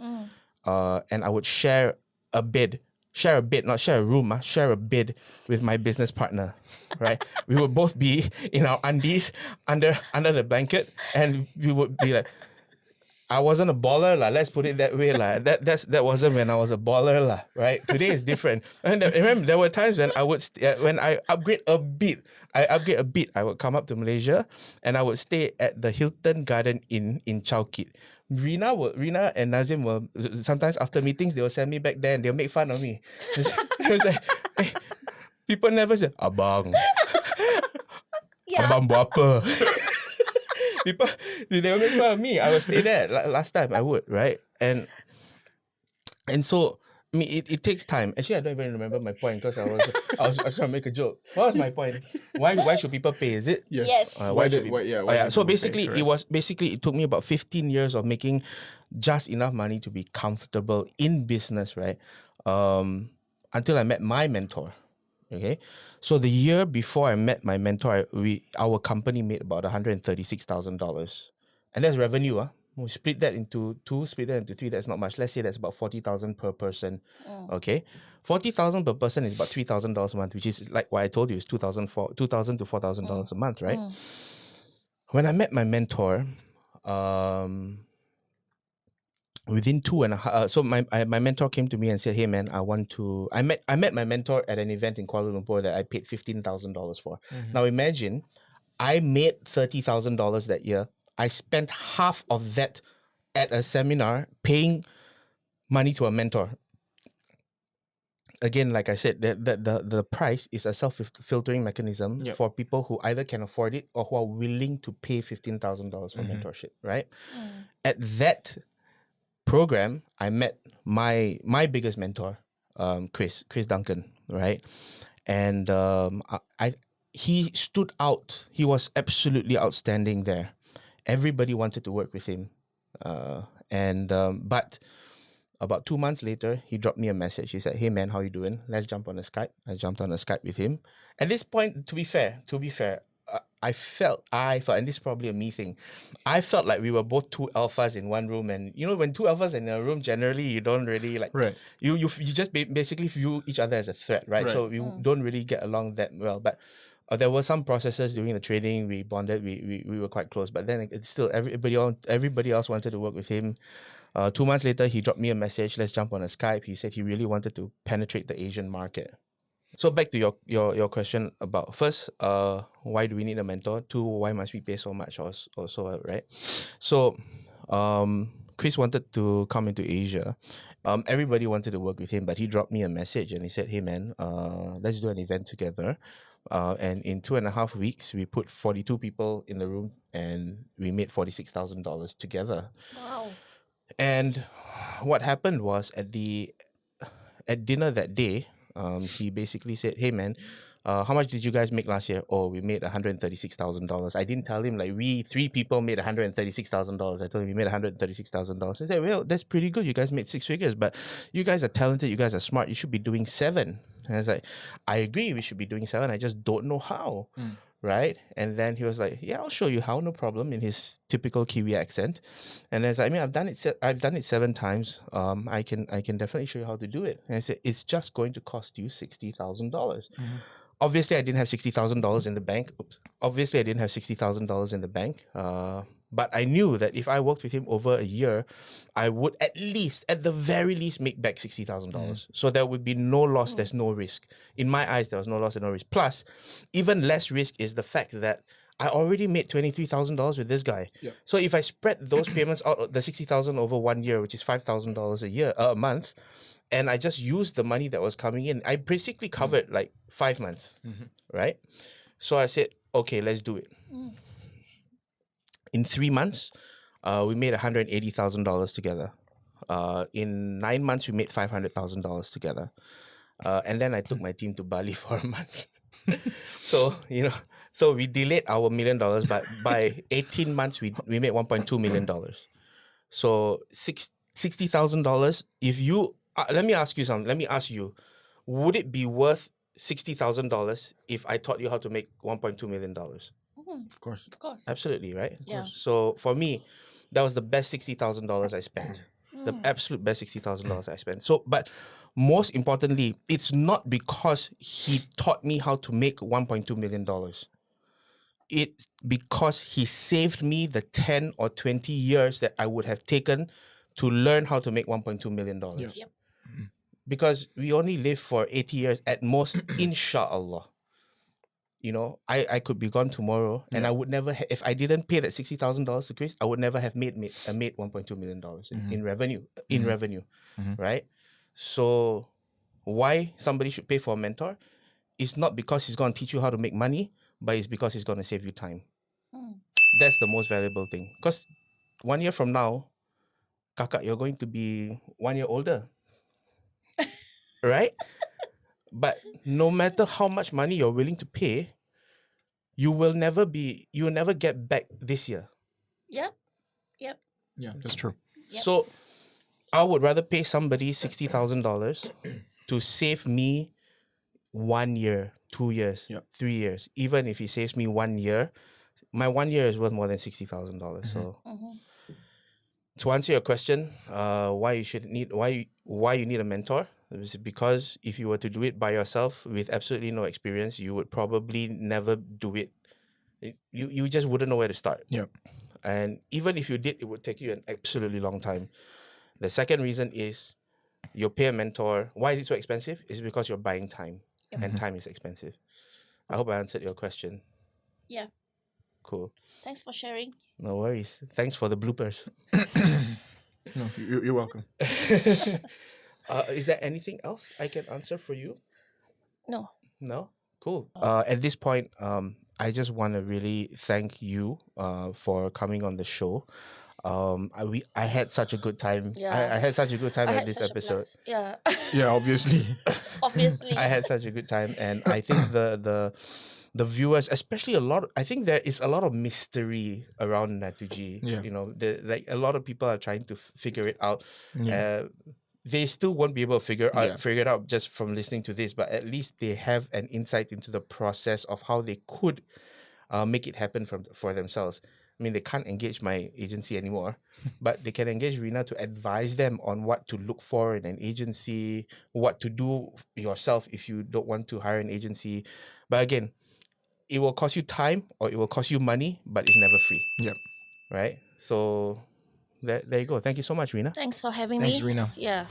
Speaker 2: and I would share a bed, not share a room, share a bed with my business partner, right? We would both be in our undies under the blanket, and we would be like, I wasn't a baller, let's put it that way. That wasn't when I was a baller, right? Today is different. And remember, there were times when when I upgrade a bit, I would come up to Malaysia and I would stay at the Hilton Garden Inn in Chowkit. Rena and Nazim will sometimes after meetings they will send me back there and they'll make fun of me. It was like, hey, people never say abang, abang buat apa. People, they will make fun of me. I would stay there. Last time I would, right? And so it takes time. Actually, I don't even remember my point because I was trying to make a joke. What was my point? Why should people pay? Is it?
Speaker 1: Yes.
Speaker 2: So basically, it took me about 15 years of making just enough money to be comfortable in business, right? Until I met my mentor. Okay, so the year before I met my mentor, our company made about $136,000, and that's revenue. We split that into three. That's not much. Let's say that's about $40,000 per person. Okay, $40,000 per person is about $3,000 a month, which is like what I told you is $2,000 to $4,000 a month, right? When I met my mentor, within 2.5, so my mentor came to me and said, "Hey man, I met my mentor at an event in Kuala Lumpur that I paid $15,000 for." Now imagine, I made $30,000 that year. I spent half of that at a seminar, paying money to a mentor. Again, like I said, the price is a self-filtering mechanism for people who either can afford it or who are willing to pay $15,000 for mentorship, right? At that program, I met my biggest mentor, Chris Duncan, right? And he stood out. He was absolutely outstanding there. Everybody wanted to work with him, but about 2 months later, he dropped me a message. He said, "Hey man, how you doing? Let's jump on a Skype." I jumped on a Skype with him. At this point, to be fair, I felt, and this is probably a me thing, I felt like we were both two alphas in one room. And you know, when two alphas in a room, generally you don't really like,
Speaker 3: Right.
Speaker 2: you just basically view each other as a threat, right?
Speaker 3: Right.
Speaker 2: So we don't really get along that well. But there were some processes during the training. We bonded. We were quite close. But then it's still everybody else wanted to work with him. 2 months later, he dropped me a message. Let's jump on a Skype. He said he really wanted to penetrate the Asian market. So back to your question about, first, why do we need a mentor? Two, why must we pay so much or so, right? So Chris wanted to come into Asia. Everybody wanted to work with him, but he dropped me a message and he said, "Hey man, let's do an event together." And in 2.5 weeks, we put 42 people in the room and we made $46,000 together.
Speaker 1: Wow.
Speaker 2: And what happened was at dinner that day, he basically said, "Hey man, how much did you guys make last year?" "Oh, we made $136,000. I didn't tell him like we 3 people made $136,000. I told him we made $136,000. I said, "Well, that's pretty good. You guys made 6 figures, but you guys are talented. You guys are smart. You should be doing 7. And I was like, "I agree. We should be doing 7. I just don't know how." Right? And then he was like, "Yeah, I'll show you how, no problem," in his typical Kiwi accent. And I was like, "I mean, I've done it 7 times. I can definitely show you how to do it." And I said, "It's just going to cost you $60,000. Obviously, I didn't have $60,000 in the bank. Obviously, I didn't have $60,000 in the bank. But I knew that if I worked with him over a year, I would at the very least, make back $60,000. So there would be no loss. There's no risk. In my eyes, there was no loss and no risk. Plus, even less risk is the fact that I already made $23,000 with this guy.
Speaker 3: Yep.
Speaker 2: So if I spread those payments out, the $60,000 over 1 year, which is $5,000 a month, and I just used the money that was coming in, I basically covered like 5 months, right? So I said, okay, let's do it. In 3 months, we made $180,000 together. In 9 months, we made $500,000 together. And then I took my team to Bali for a month. So we delayed our $1 million, but by 18 months, we made $1.2 million. So $60,000. If you let me ask you something. Let me ask you, would it be worth $60,000 if I taught you how to make $1.2 million?
Speaker 3: Of course.
Speaker 1: Of course.
Speaker 2: Absolutely, right?
Speaker 1: Yeah.
Speaker 2: So for me, that was the best $60,000 I spent. The absolute best $60,000 I spent. So, but most importantly, it's not because he taught me how to make $1.2 million. It's because he saved me the 10 or 20 years that I would have taken to learn how to make $1.2 million.
Speaker 3: Yes.
Speaker 1: Yep.
Speaker 2: Because we only live for 80 years at most, inshallah. You know, I could be gone tomorrow, and I would never, if I didn't pay that $60,000 to Chris, I would never have made $1.2 million in revenue, right? So, why somebody should pay for a mentor? It's not because he's going to teach you how to make money, but it's because he's going to save you time. That's the most valuable thing. Because 1 year from now, kakak, you're going to be 1 year older, right? But no matter how much money you're willing to pay, you will never get back this year.
Speaker 1: Yep.
Speaker 3: Yeah, that's true.
Speaker 1: Yep.
Speaker 2: So I would rather pay somebody $60,000 to save me 1 year, 2 years, 3 years. Even if he saves me 1 year, my 1 year is worth more than $60,000. So to answer your question, why you need a mentor? It's because if you were to do it by yourself with absolutely no experience, you would probably never do it. You just wouldn't know where to start.
Speaker 3: Yeah.
Speaker 2: And even if you did, it would take you an absolutely long time. The second reason is you pay a mentor. Why is it so expensive? It's because you're buying time, and time is expensive. I hope I answered your question.
Speaker 1: Yeah.
Speaker 2: Cool.
Speaker 1: Thanks for sharing.
Speaker 2: No worries. Thanks for the bloopers.
Speaker 3: No, you're welcome.
Speaker 2: Is there anything else I can answer for you?
Speaker 1: No.
Speaker 2: No? Cool. At this point, I just want to really thank you for coming on the show. I had such a good time.
Speaker 1: Yeah.
Speaker 2: I had such a good time
Speaker 1: I
Speaker 2: at
Speaker 1: had
Speaker 2: this
Speaker 1: such a
Speaker 2: episode.
Speaker 1: blast. Yeah.
Speaker 3: Yeah, obviously.
Speaker 1: Obviously.
Speaker 2: I had such a good time, and I think the viewers, especially I think there is a lot of mystery around Natugee.
Speaker 3: Yeah.
Speaker 2: You know, like a lot of people are trying to figure it out.
Speaker 3: Yeah.
Speaker 2: they still won't be able to figure
Speaker 3: Yeah.
Speaker 2: it out just from listening to this, but at least they have an insight into the process of how they could make it happen for themselves. I mean, they can't engage my agency anymore, but they can engage Rena to advise them on what to look for in an agency, what to do yourself if you don't want to hire an agency. But again, it will cost you time or it will cost you money, but it's never free.
Speaker 3: Yep.
Speaker 2: Right? So there you go. Thank you so much, Rena.
Speaker 1: Thanks for having
Speaker 3: Thanks,
Speaker 1: me.
Speaker 3: Rena.
Speaker 1: Yeah.